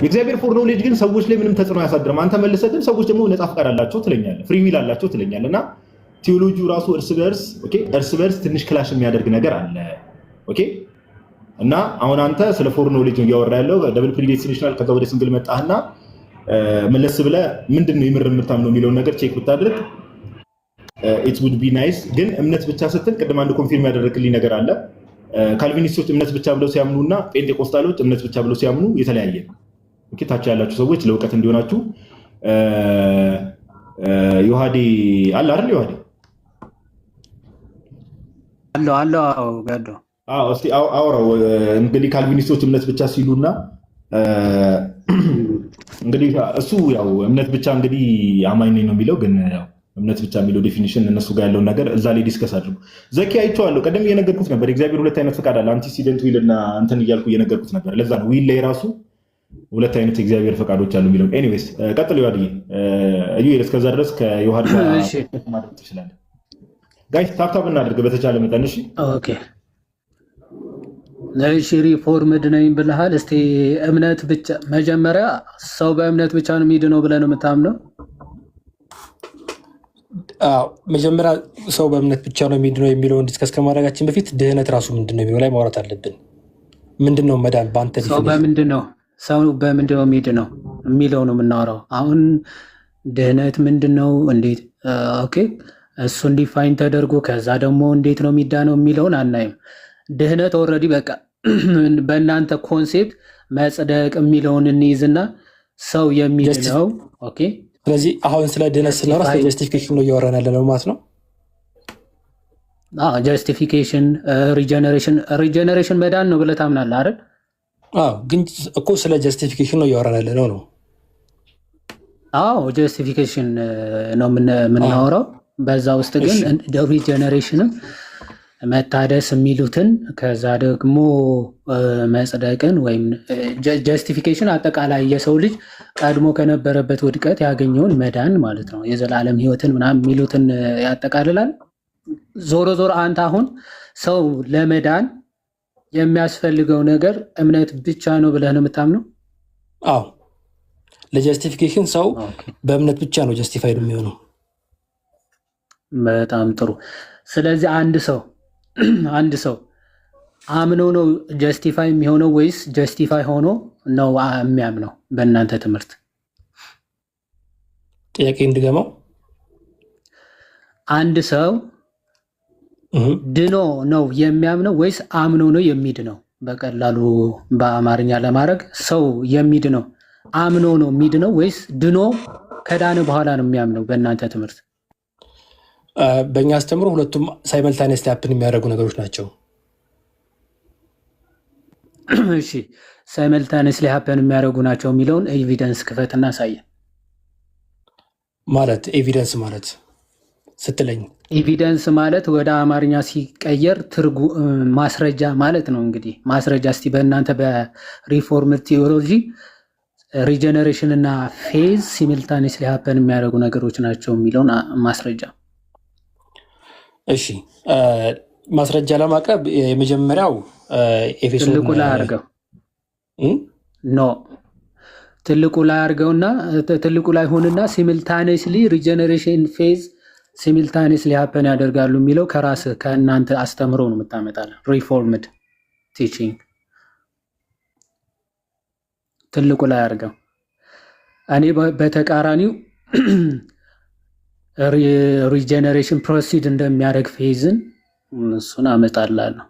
Speaker 1: የእግዚአብሔር ፎር ኖሌጅ ግን ሰዎች ላይ ምንም ተጽዕኖ አያሳድርም። አንተ መልሰህ ግን ሰዎች ደግሞ ነፃ ፈቃድ አላቸው ትለኛለህ፣ ፍሪ ዊል አላቸው ትለኛለህ እና ቴዎሎጂው ራሱ እርስ በርስ ትንሽ ክላሽ የሚያደርግ ነገር አለ። ኦኬ እና አሁን አንተ ስለ ፎር ኖሌጅ ነው እያወራ ያለው ደብል ፕሪዴስቲኔሽናል ከዛ ወደ ሲንግል መጣህና መለስ ብለህ ምንድነው የምር የምታምነው የሚለውን ነገር ቼክ ብታደርግ ኢት ውድ ቢ ናይስ። ግን እምነት ብቻ ስትል ቅድም አንድ ኮንፊርም ያደረግልኝ ነገር አለ። ካልቪኒስቶች እምነት ብቻ ብለው ሲያምኑ እና ጴንጤቆስታሎች እምነት ብቻ ብለው ሲያምኑ የተለያየ ነው። ኦኬ ታች ያላችሁ ሰዎች ለእውቀት እንዲሆናችሁ ዮሐዴ አለ አይደል? ዮሐዴ
Speaker 3: አለው ጋዶ
Speaker 1: እስቲ አውራው እንግዲህ ካልቪኒስቶች እምነት ብቻ ሲሉና እንግዲህ እሱ ያው እምነት ብቻ እንግዲህ አማኝ ነኝ ነው የሚለው። ግን ያው እምነት ብቻ የሚለው ዴፊኒሽን እነሱ ጋር ያለውን ነገር እዛ ላይ ዲስከስ አድርጉ። ዘኪ አይቼዋለሁ። ቀደም እየነገርኩት ነበር የእግዚአብሔር ሁለት አይነት ፈቃድ አለ። አንቲሲደንት ዊል እና እንትን እያልኩ እየነገርኩት ነበር። ለዛ ነው ዊል ላይ ራሱ ሁለት አይነት የእግዚአብሔር ፈቃዶች አሉ የሚለው። ኤኒዌይስ ቀጥል ዮሐድዬ። እዩ እስከዛ ድረስ ከዮሐድ ጋር ማድረግ ትችላለህ። ጋይስ ታፕታፕ እናድርግ በተቻለ መጠን። እሺ
Speaker 3: ኦኬ እሺ ሪፎርምድ ነኝ ብለሃል። እስቲ እምነት ብቻ መጀመሪያ ሰው በእምነት ብቻ ነው የሚድነው ብለህ ነው የምታምነው?
Speaker 2: መጀመሪያ ሰው በእምነት ብቻ ነው የሚድነው የሚለውን ዲስከስ ከማድረጋችን በፊት ድህነት ራሱ ምንድን ነው የሚለው ላይ ማውራት አለብን። ምንድን ነው መዳን በአንተ
Speaker 3: ሰው በምንድን ነው የሚድነው የሚለው ነው የምናወራው አሁን። ድህነት ምንድን ነው እንዴት? ኦኬ እሱን ዲፋይን ተደርጎ ከዛ ደግሞ እንዴት ነው የሚዳነው የሚለውን አናይም። ድህነት ኦልሬዲ በቃ በእናንተ ኮንሴፕት መጽደቅ የሚለውን እንይዝና ሰው የሚድነው ኦኬ።
Speaker 2: ስለዚህ አሁን ስለ ድህነት ስናወራ ስለ ጀስቲፊኬሽን ነው እያወራን ያለ ነው ማለት ነው።
Speaker 3: ጀስቲፊኬሽን ሪጀነሬሽን መዳን ነው ብለህ ታምናለህ አይደል?
Speaker 2: ግን እኮ ስለ ጀስቲፊኬሽን ነው እያወራን ያለ ነው።
Speaker 3: አዎ ጀስቲፊኬሽን ነው የምናወራው። በዛ ውስጥ ግን ሪጀነሬሽንም መታደስ የሚሉትን ከዛ ደግሞ መጽደቅን ወይም ጀስቲፊኬሽን አጠቃላይ የሰው ልጅ ቀድሞ ከነበረበት ውድቀት ያገኘውን መዳን ማለት ነው፣ የዘላለም ሕይወትን ምናምን የሚሉትን ያጠቃልላል። ዞሮ ዞሮ አንተ አሁን ሰው ለመዳን የሚያስፈልገው ነገር እምነት ብቻ ነው ብለህ ነው የምታምነው?
Speaker 2: አዎ ለጀስቲፊኬሽን ሰው በእምነት ብቻ ነው ጀስቲፋይድ የሚሆነው።
Speaker 3: በጣም ጥሩ። ስለዚህ አንድ ሰው አምኖ ነው ጀስቲፋይ የሚሆነው ወይስ ጀስቲፋይ ሆኖ ነው የሚያምነው? በእናንተ ትምህርት
Speaker 2: ጥያቄ እንድገመው፣
Speaker 3: አንድ ሰው ድኖ ነው የሚያምነው ወይስ አምኖ ነው የሚድነው? በቀላሉ በአማርኛ ለማድረግ ሰው የሚድነው አምኖ ነው የሚድነው ወይስ ድኖ ከዳነ በኋላ ነው የሚያምነው? በእናንተ ትምህርት
Speaker 2: በእኛ አስተምሮ ሁለቱም ሳይመልታኔስ ሀፕን የሚያደርጉ ነገሮች ናቸው።
Speaker 3: እሺ ሳይመልታኔስ ሀፕን የሚያደርጉ ናቸው የሚለውን ኤቪደንስ ክፈትና አሳየን።
Speaker 2: ማለት ኤቪደንስ ማለት ስትለኝ
Speaker 3: ኤቪደንስ ማለት ወደ አማርኛ ሲቀየር ማስረጃ ማለት ነው። እንግዲህ ማስረጃ እስቲ በእናንተ በሪፎርምድ ቴዎሎጂ ሪጀነሬሽን እና ፌዝ ሲሚልታኔስ ሀፕን የሚያደርጉ ነገሮች ናቸው የሚለውን ማስረጃ።
Speaker 2: እሺ ማስረጃ ለማቅረብ የመጀመሪያው ኤፌሶን
Speaker 3: ትልቁ ላይ አድርገው ትልቁ ላይ አድርገውና ትልቁ ላይ ሆንና ሲሚልታኔስሊ ሪጀነሬሽን ፌዝ ሲሚልታኔስሊ ሀፕን ያደርጋሉ የሚለው ከእናንተ አስተምሮ ነው የምታመጣለ። ሪፎርምድ ቲቺንግ ትልቁ ላይ አድርገው። እኔ በተቃራኒው ሪጀነሬሽን ፕሮሲድ እንደሚያደርግ ፌዝን እሱን አመጣላለሁ።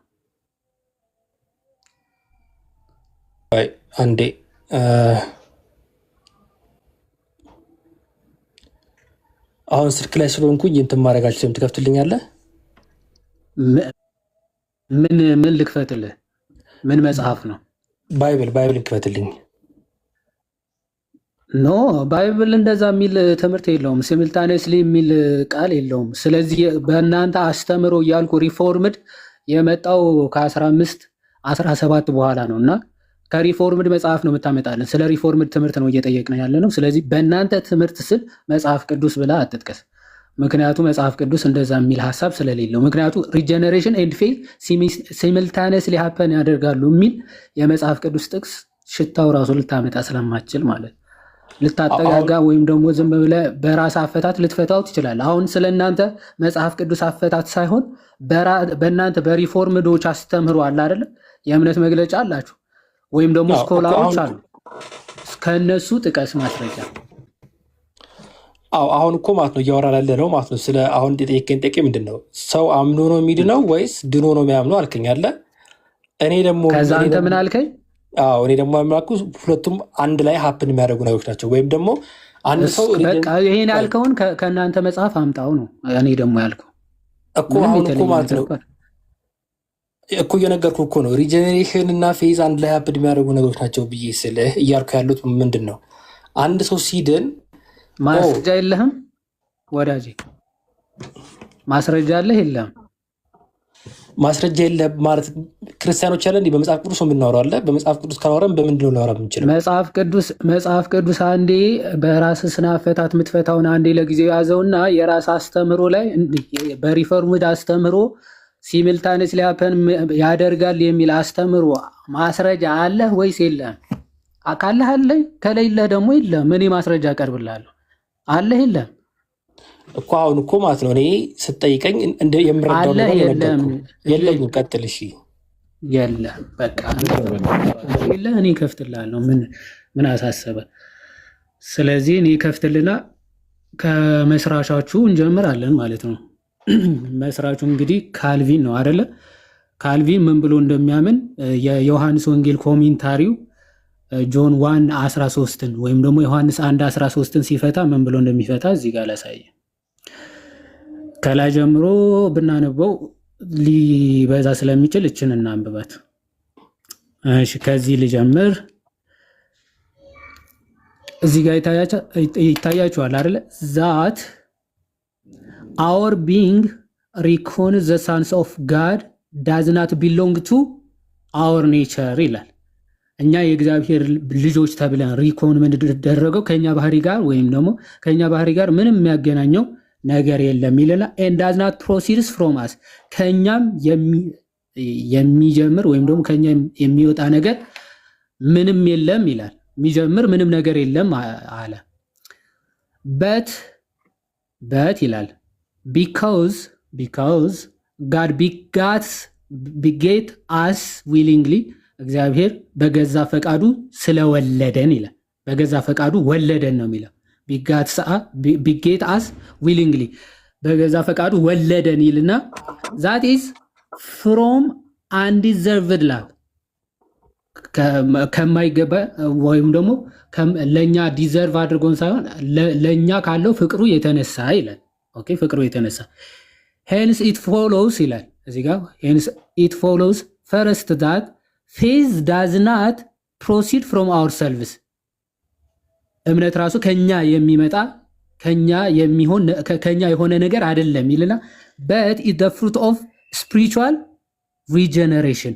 Speaker 2: አንዴ አሁን ስልክ ላይ ስለሆንኩኝ እንትን ማድረግ አልችልም። ትከፍትልኛለህ?
Speaker 3: ምን ልክፈትልህ? ምን መጽሐፍ ነው?
Speaker 2: ባይብል ክፈትልኝ።
Speaker 3: ኖ ባይብል እንደዛ የሚል ትምህርት የለውም። ሲሚልታኔስሊ የሚል ቃል የለውም። ስለዚህ በእናንተ አስተምሮ እያልኩ ሪፎርምድ የመጣው ከ1517 በኋላ ነው እና ከሪፎርምድ መጽሐፍ ነው የምታመጣለን። ስለ ሪፎርምድ ትምህርት ነው እየጠየቅን ያለ ነው። ስለዚህ በእናንተ ትምህርት ስል መጽሐፍ ቅዱስ ብላ አትጥቀስ። ምክንያቱ መጽሐፍ ቅዱስ እንደዛ የሚል ሀሳብ ስለሌለው፣ ምክንያቱ ሪጀነሬሽን ኤንድ ፌዝ ሲሚልታኔስሊ ሀፐን ያደርጋሉ የሚል የመጽሐፍ ቅዱስ ጥቅስ ሽታው ራሱ ልታመጣ ስለማችል ማለት ልታጠጋጋ ወይም ደግሞ ዝም ብለህ በራስ አፈታት ልትፈታው ትችላለህ። አሁን ስለ እናንተ መጽሐፍ ቅዱስ አፈታት ሳይሆን በእናንተ በሪፎርምዶች አስተምህሮ አለ አይደለ? የእምነት መግለጫ አላችሁ ወይም ደግሞ ስኮላሮች አሉ። ከእነሱ ጥቀስ ማስረጃ።
Speaker 2: አሁን እኮ ማለት ነው እያወራን ያለ ነው ማለት ነው። ስለ አሁን የጠየቀኝ ጥያቄ ምንድን ነው? ሰው አምኖ ነው የሚድነው ወይስ ድኖ ነው የሚያምነው አልከኝ አለ። እኔ ደግሞ
Speaker 3: ከዛ አንተ ምን አልከኝ?
Speaker 2: እኔ ደግሞ ያምላኩ ሁለቱም አንድ ላይ ሀፕን የሚያደርጉ ነገሮች ናቸው። ወይም ደግሞ አንድ ሰው
Speaker 3: ይሄን ያልከውን ከእናንተ መጽሐፍ አምጣው ነው። እኔ ደግሞ ያልከው
Speaker 2: እኮ አሁን እኮ ማለት ነው እኮ እየነገርኩህ እኮ ነው። ሪጀኔሬሽን እና ፌዝ አንድ ላይ ሀፕን የሚያደርጉ ነገሮች ናቸው ብዬ ስልህ እያልኩ ያሉት ምንድን ነው? አንድ ሰው ሲድን
Speaker 3: ማስረጃ የለህም ወዳጄ? ማስረጃ አለህ የለም?
Speaker 2: ማስረጃ የለም ማለት ክርስቲያኖች ያለ እንዲህ በመጽሐፍ ቅዱስ የምናወራው አለ። በመጽሐፍ ቅዱስ ካላወራን በምንድን ነው ላወራ የምንችለው?
Speaker 3: መጽሐፍ ቅዱስ አንዴ በራስ ስነ አፈታት የምትፈታውን አንዴ ለጊዜው ያዘውና የራስ አስተምሮ ላይ በሪፎርምድ አስተምሮ ሲሚልታኔስሊ ሀፐን ያደርጋል የሚል አስተምሮ ማስረጃ አለህ ወይስ የለም? ካለህ አለኝ፣ ከሌለህ ደግሞ የለም። እኔ ማስረጃ አቀርብልሃለሁ። አለህ የለም
Speaker 2: እኮ አሁን እኮ ማለት ነው እኔ ስጠይቀኝ እንደ የምረዳው ነገር የለኝም። ቀጥል። እሺ
Speaker 3: የለም በቃ የለ፣ እኔ ከፍትልሃለሁ። ምን አሳሰበ? ስለዚህ እኔ ከፍትልና ከመስራቻችሁ እንጀምራለን ማለት ነው። መስራቹ እንግዲህ ካልቪን ነው አይደለ? ካልቪን ምን ብሎ እንደሚያምን የዮሐንስ ወንጌል ኮሜንታሪው ጆን 1:13 ወይም ደግሞ ዮሐንስ 1:13 ሲፈታ ምን ብሎ እንደሚፈታ እዚህ ጋር ላሳየ። ከላይ ጀምሮ ብናነበው ሊበዛ ስለሚችል እችን እናንብባት። እሺ ከዚህ ልጀምር። እዚህ ጋር ይታያችኋል አይደለ? ዛት our being reckon the sons of God does not belong to our nature ይላል። እኛ የእግዚአብሔር ልጆች ተብለን ሪኮን የምንደረገው ከኛ ባህሪ ጋር ወይም ደግሞ ከኛ ባህሪ ጋር ምንም የሚያገናኘው ነገር የለም ይልና and does not proceeds from us ከኛም የሚጀምር ወይም ደግሞ ከኛ የሚወጣ ነገር ምንም የለም ይላል። የሚጀምር ምንም ነገር የለም አለ። but ይላል because God begat us willingly እግዚአብሔር በገዛ ፈቃዱ ስለወለደን ይላል። በገዛ ፈቃዱ ወለደን ነው የሚለው። begat us willingly በገዛ ፈቃዱ ወለደን ይልና that is from undeserved love ከማይገባ ወይም ደግሞ ለኛ ዲዘርቭ አድርጎን ሳይሆን ለኛ ካለው ፍቅሩ የተነሳ ይላል። ኦኬ ፍቅሩ የተነሳ hence it follows ይላል እዚህ ጋር hence it follows first that faith does not proceed from ourselves እምነት ራሱ ከኛ የሚመጣ ከኛ የሆነ ነገር አይደለም ይልና but it the fruit of spiritual regeneration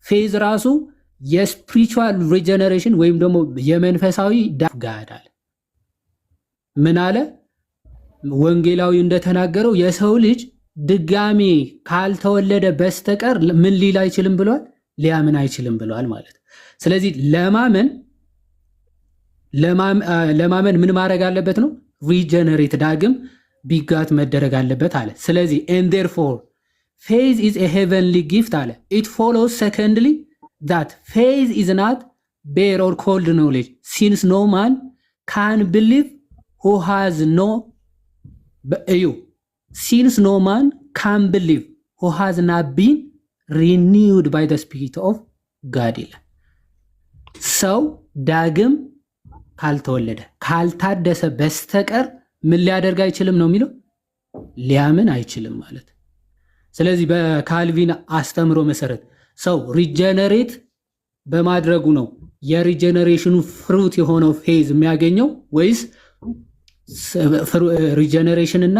Speaker 3: faith ራሱ የስፒሪቹዋል ሪጀነሬሽን ወይም ደግሞ የመንፈሳዊ ዳጋዳል ምን አለ ወንጌላዊ እንደተናገረው የሰው ልጅ ድጋሜ ካልተወለደ በስተቀር ምን ሊል አይችልም ብሏል፣ ሊያምን አይችልም ብሏል ማለት። ስለዚህ ለማመን ምን ማድረግ አለበት ነው? ሪጀነሬት ዳግም ቢጋት መደረግ አለበት አለ። ስለዚህ and therefore faith is a heavenly gift አለ። it follows secondly that faith is not bare or cold knowledge since no man can believe who has no since no man can believe who has not been renewed by the spirit of God ይላል። ሰው ዳግም ካልተወለደ ካልታደሰ በስተቀር ምን ሊያደርግ አይችልም ነው የሚለው፣ ሊያምን አይችልም ማለት። ስለዚህ በካልቪን አስተምሮ መሰረት ሰው ሪጀነሬት በማድረጉ ነው የሪጀነሬሽኑ ፍሩት የሆነው ፌዝ የሚያገኘው ወይስ ሪጀነሬሽን እና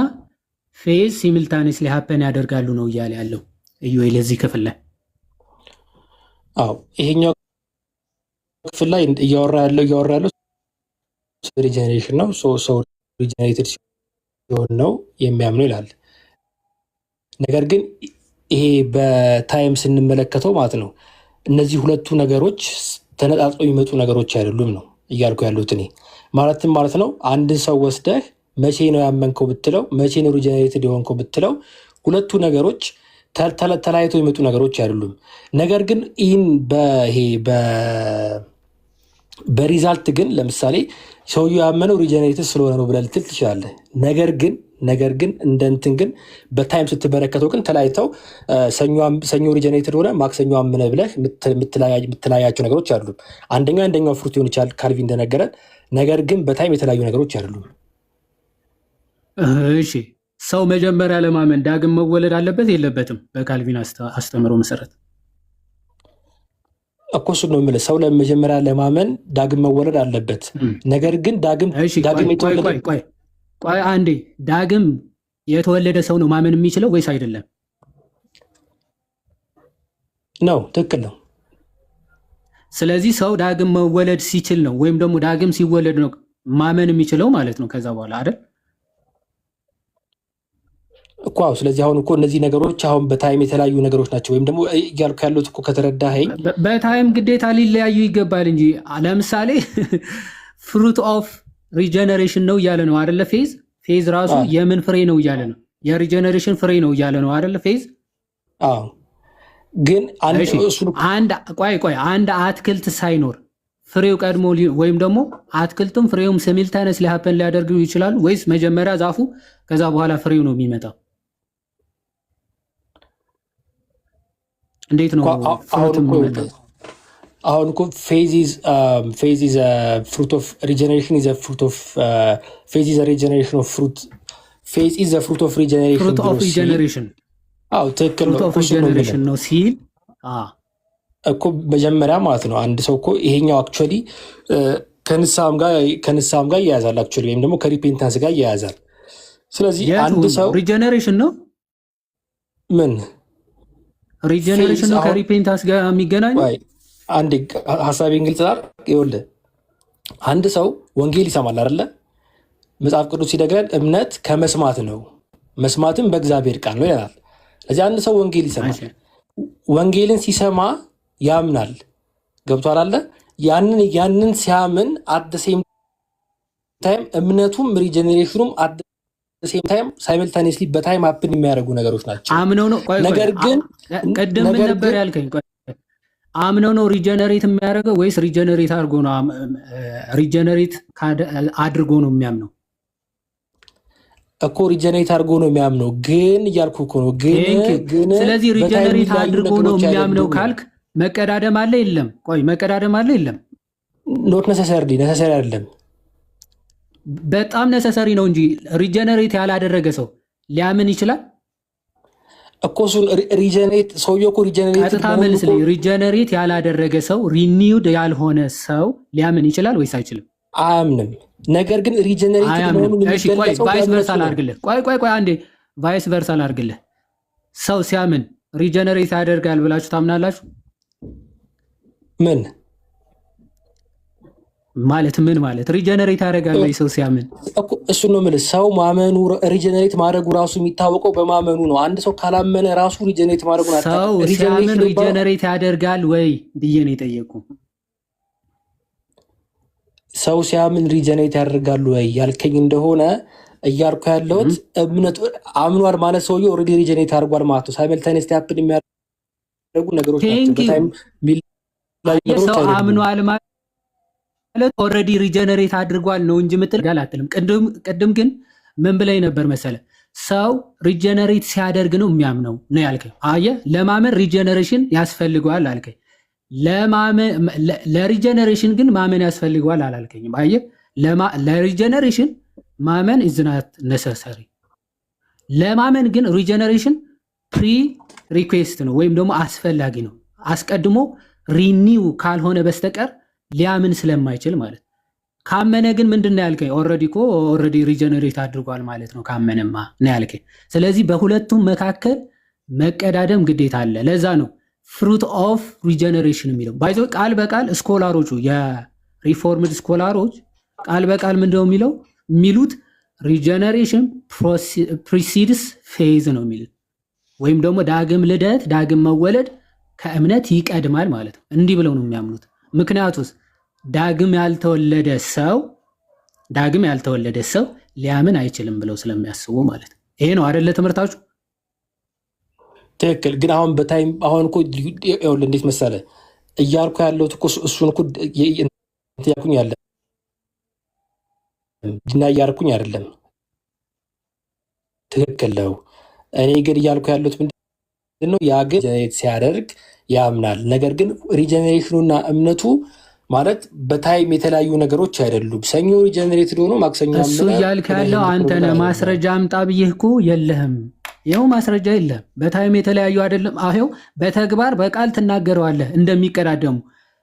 Speaker 3: ፌዝ ሲሚልታኒስሊ ሃፐን ያደርጋሉ ነው እያለ ያለው ኢዩኤል እዚህ ክፍል ላይ።
Speaker 2: አዎ ይሄኛው ክፍል ላይ እያወራ ያለው ሪጀነሬሽን ነው። ሰው ሪጀነሬትድ ሲሆን ነው የሚያምነው ይላል። ነገር ግን ይሄ በታይም ስንመለከተው ማለት ነው እነዚህ ሁለቱ ነገሮች ተነጣጥለው የሚመጡ ነገሮች አይደሉም ነው እያልኩ ያሉት እኔ። ማለትም ማለት ነው አንድ ሰው ወስደህ መቼ ነው ያመንከው ብትለው፣ መቼ ነው ሪጀነሬትድ የሆንከው ብትለው ሁለቱ ነገሮች ተለያይተው የሚመጡ ነገሮች አይደሉም። ነገር ግን ይህን በሪዛልት ግን ለምሳሌ ሰውየው ያመነው ሪጀነሬትድ ስለሆነ ነው ብለህ ልትል ትችላለህ። ነገር ግን እንደንትን ግን በታይም ስትበረከተው ግን ተለያይተው ሰኞ ሪጀነሬትድ ሆነ ማክሰኞ አመነ ብለህ የምትለያያቸው ነገሮች አይደሉም። አንደኛው ፍሩት ሊሆን ይችላል ካልቪን እንደነገረን፣ ነገር ግን በታይም የተለያዩ ነገሮች አይደሉም።
Speaker 3: እሺ ሰው መጀመሪያ ለማመን ዳግም መወለድ አለበት የለበትም? በካልቪን አስተምሮ መሰረት
Speaker 2: እኮ እሱ ነው የምልህ። ሰው ለመጀመሪያ ለማመን ዳግም መወለድ አለበት። ነገር ግን ዳግም
Speaker 3: ቆይ አንዴ፣ ዳግም የተወለደ ሰው ነው ማመን የሚችለው ወይስ አይደለም?
Speaker 2: ነው ትክክል ነው።
Speaker 3: ስለዚህ ሰው ዳግም መወለድ ሲችል ነው ወይም ደግሞ ዳግም ሲወለድ ነው ማመን የሚችለው ማለት ነው ከዛ በኋላ አይደል
Speaker 2: እኮ። ስለዚህ አሁን እኮ እነዚህ ነገሮች አሁን በታይም የተለያዩ ነገሮች ናቸው። ወይም ደግሞ እያልኩ ያሉት እኮ ከተረዳኸኝ
Speaker 3: በታይም ግዴታ ሊለያዩ ይገባል እንጂ ለምሳሌ ፍሩት ኦፍ ሪጀነሬሽን ነው እያለ ነው አይደለ? ፌዝ ራሱ የምን ፍሬ ነው እያለ ነው? የሪጀነሬሽን ፍሬ ነው እያለ ነው አይደለ? ፌዝ
Speaker 2: ግን
Speaker 3: አንድ አትክልት ሳይኖር ፍሬው ቀድሞ ወይም ደግሞ አትክልቱም ፍሬውም ሲሚልታነስ ሊሀፐን ሊያደርጉ ይችላሉ ወይስ መጀመሪያ ዛፉ ከዛ በኋላ ፍሬው ነው የሚመጣው? እንዴት ነው?
Speaker 2: አሁን እኮ ፌዝ ኢዝ ፍሩት ኦፍ ሪጀነሬሽን ኢዝ ፍሩት ኦፍ ፌዝ ኢዝ ሪጀነሬሽን ኦፍ ፍሩት ፌዝ ኢዝ ፍሩት ኦፍ ሪጀነሬሽን። አዎ ትክክል ነው።
Speaker 3: ፍሩት ኦፍ ሪጀነሬሽን ነው ሲል
Speaker 2: እኮ መጀመሪያ ማለት ነው አንድ ሰው እኮ ይሄኛው አክቹዋሊ ከንስሐም ጋር ይያያዛል አክቹዋሊ፣ ወይም ደግሞ ከሪፔንታንስ ጋር ይያያዛል። ስለዚህ አንድ ሰው
Speaker 3: ሪጀነሬሽን ነው
Speaker 2: ምን
Speaker 3: ሪጀነሬሽን ነው ከሪፔንታንስ ጋር የሚገናኝ።
Speaker 2: አንድ ሀሳቤን ግልጽ ላድርግ። ይኸውልህ አንድ ሰው ወንጌል ይሰማል አይደለ? መጽሐፍ ቅዱስ ሲነግረን እምነት ከመስማት ነው፣ መስማትም በእግዚአብሔር ቃል ነው ይላል። ስለዚህ አንድ ሰው ወንጌል ይሰማል። ወንጌልን ሲሰማ ያምናል። ገብቷል አለ ያንን ሲያምን አት ሴም ታይም እምነቱም ሪጀኔሬሽኑም አት ሴም ታይም ሳይመልታኔስሊ በታይም አፕን የሚያደርጉ ነገሮች ናቸው።
Speaker 3: አምነው ነው።
Speaker 2: ነገር ግን
Speaker 3: ቅድም ምን ነበር ያልከኝ? አምነው ነው ሪጀነሬት የሚያደርገው ወይስ ሪጀነሬት አድርጎ ነው? ሪጀነሬት አድርጎ ነው የሚያምነው
Speaker 2: እኮ ሪጀነሬት አድርጎ ነው የሚያምነው። ግን እያልኩ እኮ ነው ግን
Speaker 3: ስለዚህ ሪጀነሬት አድርጎ ነው የሚያምነው ካልክ መቀዳደም አለ የለም? ቆይ መቀዳደም አለ የለም?
Speaker 2: ኖት ነሰሰሪ አይደለም፣
Speaker 3: በጣም ነሰሰሪ ነው እንጂ ሪጀነሬት ያላደረገ ሰው ሊያምን ይችላል
Speaker 2: እኮ። እሱን ሪጀነሬት ሰውዬው እኮ
Speaker 3: ሪጀነሬት ያላደረገ ሰው ሪኒውድ ያልሆነ ሰው ሊያምን ይችላል ወይስ አይችልም?
Speaker 2: አያምንም። ነገር ግን ሪጀነሬት መሆኑን የሚገልጸው
Speaker 3: ቫይስ ቨርሳ ላድርግልህ። ቆይ አንዴ ቫይስ ቨርሳ ላድርግልህ። ሰው ሲያምን ሪጀነሬት ያደርጋል ብላችሁ ታምናላችሁ?
Speaker 2: ምን
Speaker 3: ማለት ሪጀነሬት ያደርጋል ወይ ሰው ሲያምን?
Speaker 2: እሱ ነው የምልህ። ሰው ማመኑ ሪጀነሬት ማድረጉ ራሱ የሚታወቀው በማመኑ ነው። አንድ ሰው ካላመነ ራሱ ሪጀነሬት ማድረጉን
Speaker 3: ሰው ሲያምን ሪጀነሬት ያደርጋል ወይ ብዬ ነው የጠየቁ።
Speaker 2: ሰው ሲያምን ሪጀነሬት ያደርጋሉ ወይ ያልከኝ እንደሆነ እያልኩ ያለሁት እምነቱ አምኗል ማለት ሰውዬው ኦልሬዲ ሪጀነሬት አድርጓል ማለት ነው። ሳይመልታኔስሊ አፕን የሚያደርጉ ነገሮች ናቸው።
Speaker 3: ሰው አምኗል ማለት ኦልሬዲ ሪጀነሬት አድርጓል ነው እንጂ ምትል ጋር አትልም። ቅድም ግን ምን ብለኝ ነበር መሰለ? ሰው ሪጀነሬት ሲያደርግ ነው የሚያምነው ነው ያልከኝ። አየህ፣ ለማመን ሪጀነሬሽን ያስፈልገዋል አልከኝ። ለሪጀነሬሽን ግን ማመን ያስፈልገዋል አላልከኝም። አየህ፣ ለሪጀነሬሽን ማመን ኢዝ ናት ነሰሰሪ። ለማመን ግን ሪጀነሬሽን ፕሪ ሪኩዌስት ነው ወይም ደግሞ አስፈላጊ ነው። አስቀድሞ ሪኒው ካልሆነ በስተቀር ሊያምን ስለማይችል ማለት። ካመነ ግን ምንድን ነው ያልከኝ? ኦልሬዲ ሪጀነሬት አድርጓል ማለት ነው ካመነማ ነው ያልከኝ። ስለዚህ በሁለቱም መካከል መቀዳደም ግዴታ አለ። ለዛ ነው ፍሩት ኦፍ ሪጀነሬሽን የሚለው ባይዞ ቃል በቃል ስኮላሮቹ የሪፎርምድ ስኮላሮች ቃል በቃል ምንድነው የሚሉት ሪጀነሬሽን ፕሪሲድስ ፌዝ ነው የሚሉት፣ ወይም ደግሞ ዳግም ልደት ዳግም መወለድ ከእምነት ይቀድማል ማለት ነው። እንዲህ ብለው ነው የሚያምኑት። ምክንያቱስ ዳግም ያልተወለደ ሰው ሊያምን አይችልም ብለው ስለሚያስቡ ማለት ነው። ይሄ ነው አይደለ ትምህርታችሁ?
Speaker 2: ትክክል። ግን አሁን በታይም አሁን እኮ እንዴት መሰለ እያልኩ ያለሁት እኮ እሱን እኮ ያልኩኝ ያለ ድና እያልኩኝ አይደለም። ትክክል ነው። እኔ ግን እያልኩ ያለሁት ምንድን ነው? ያ ግን ሲያደርግ ያምናል። ነገር ግን ሪጀኔሬሽኑና እምነቱ ማለት በታይም የተለያዩ ነገሮች አይደሉም። ሰኞ ሪጀኔሬትድ ሆኖ ማክሰኞ
Speaker 3: እሱ እያልክ ያለው አንተ ነህ። ማስረጃ አምጣ ብዬህ እኮ የለህም። ይኸው ማስረጃ የለህም። በታይም የተለያዩ አይደለም። ይኸው በተግባር በቃል ትናገረዋለህ እንደሚቀዳደሙ።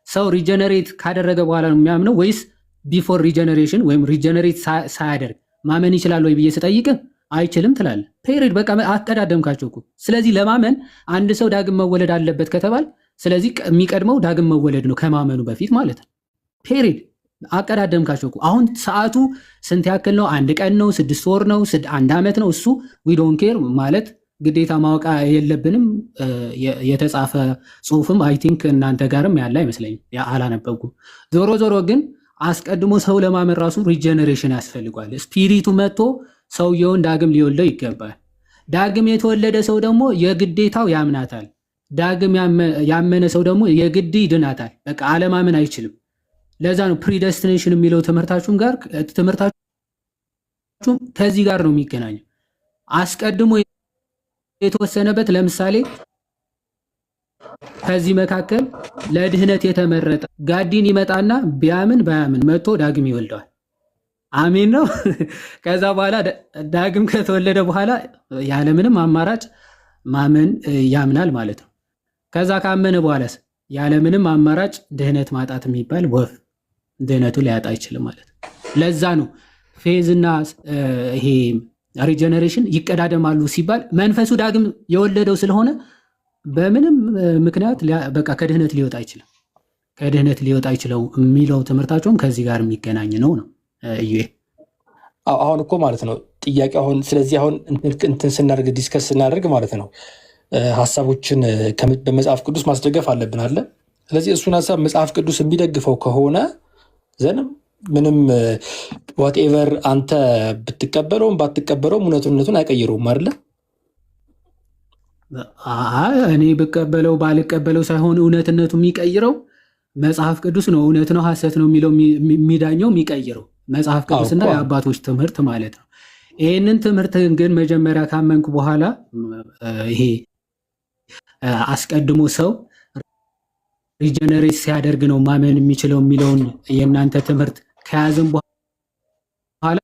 Speaker 3: ሰው ሪጀነሬት ካደረገ በኋላ ነው የሚያምነው ወይስ ቢፎር ሪጀነሬሽን ወይም ሪጀነሬት ሳያደርግ ማመን ይችላል ወይ ብዬ ስጠይቅህ አይችልም ትላለህ። ፔሪድ በቃ አቀዳደምካቸው እኮ። ስለዚህ ለማመን አንድ ሰው ዳግም መወለድ አለበት ከተባል ስለዚህ የሚቀድመው ዳግም መወለድ ነው ከማመኑ በፊት ማለት ነው። ፔሪድ አቀዳደምካቸው እኮ። አሁን ሰዓቱ ስንት ያክል ነው? 1 ቀን ነው? 6 ወር ነው? 1 ዓመት ነው? እሱ ዊ ዶንት ኬር ማለት ግዴታ ማወቅ የለብንም። የተጻፈ ጽሁፍም አይ ቲንክ እናንተ ጋርም ያለ አይመስለኝም፣ አላነበብኩም። ዞሮ ዞሮ ግን አስቀድሞ ሰው ለማመን ራሱ ሪጀነሬሽን ያስፈልጓል። ስፒሪቱ መጥቶ ሰውየውን ዳግም ሊወልደው ይገባል። ዳግም የተወለደ ሰው ደግሞ የግዴታው ያምናታል። ዳግም ያመነ ሰው ደግሞ የግድ ይድናታል። በቃ አለማመን አይችልም። ለዛ ነው ፕሪደስቲኔሽን የሚለው ትምህርታችሁም ከዚህ ጋር ነው የሚገናኘው። አስቀድሞ የተወሰነበት ለምሳሌ ከዚህ መካከል ለድህነት የተመረጠ ጋዲን ይመጣና ቢያምን ባያምን መጥቶ ዳግም ይወልደዋል። አሜን ነው። ከዛ በኋላ ዳግም ከተወለደ በኋላ ያለምንም አማራጭ ማመን ያምናል ማለት ነው። ከዛ ካመነ በኋላስ ያለምንም አማራጭ ድህነት ማጣት የሚባል ወፍ ድህነቱ ሊያጣ አይችልም ማለት ነው። ለዛ ነው ፌዝና ይሄ ሪጀነሬሽን ይቀዳደማሉ ሲባል መንፈሱ ዳግም የወለደው ስለሆነ በምንም ምክንያት በቃ ከድህነት ሊወጣ አይችልም፣ ከድህነት ሊወጣ አይችለው የሚለው ትምህርታቸውም ከዚህ ጋር የሚገናኝ ነው።
Speaker 2: አሁን እኮ ማለት ነው ጥያቄ አሁን ስለዚህ አሁን እንትን ስናደርግ ዲስከስ ስናደርግ ማለት ነው ሀሳቦችን በመጽሐፍ ቅዱስ ማስደገፍ አለብን አለ። ስለዚህ እሱን ሀሳብ መጽሐፍ ቅዱስ የሚደግፈው ከሆነ ዘንም ምንም ዋትኤቨር አንተ ብትቀበለውም ባትቀበለውም እውነቱነቱን አይቀይረውም አይደለ?
Speaker 3: እኔ ብቀበለው ባልቀበለው ሳይሆን እውነትነቱ የሚቀይረው መጽሐፍ ቅዱስ ነው። እውነት ነው ሐሰት ነው የሚለው የሚዳኘው የሚቀይረው መጽሐፍ ቅዱስና የአባቶች ትምህርት ማለት ነው። ይህንን ትምህርት ግን መጀመሪያ ካመንኩ በኋላ ይሄ አስቀድሞ ሰው ሪጀነሬት ሲያደርግ ነው ማመን የሚችለው የሚለውን የእናንተ ትምህርት ከያዝም በኋላ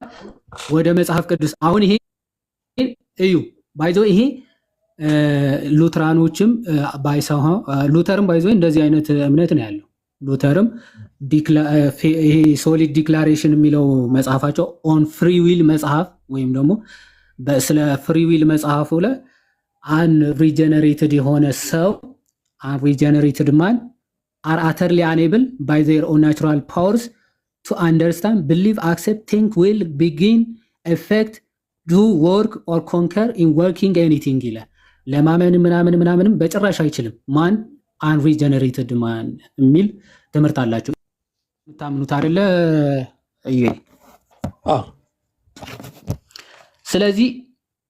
Speaker 3: ወደ መጽሐፍ ቅዱስ አሁን ይሄ እዩ ባይዞ ይሄ ሉትራኖችም ሉተርም ባይዞ እንደዚህ አይነት እምነት ነው ያለው። ሉተርም ይሄ ሶሊድ ዲክላሬሽን የሚለው መጽሐፋቸው ኦን ፍሪ ዊል መጽሐፍ ወይም ደግሞ ስለ ፍሪ ዊል መጽሐፉ ላይ አንሪጀነሬትድ የሆነ ሰው አንሪጀነሬትድ ማን are utterly unable by their own natural powers to understand, believe, accept, think, will, begin, effect, do, work or conquer in working anything ይላል። ለማመን ምናምንም በጭራሽ አይችልም ማን unregenerated ማን የሚል ትምህርት አላቸው። የምታምኑት አይደለ? ስለዚህ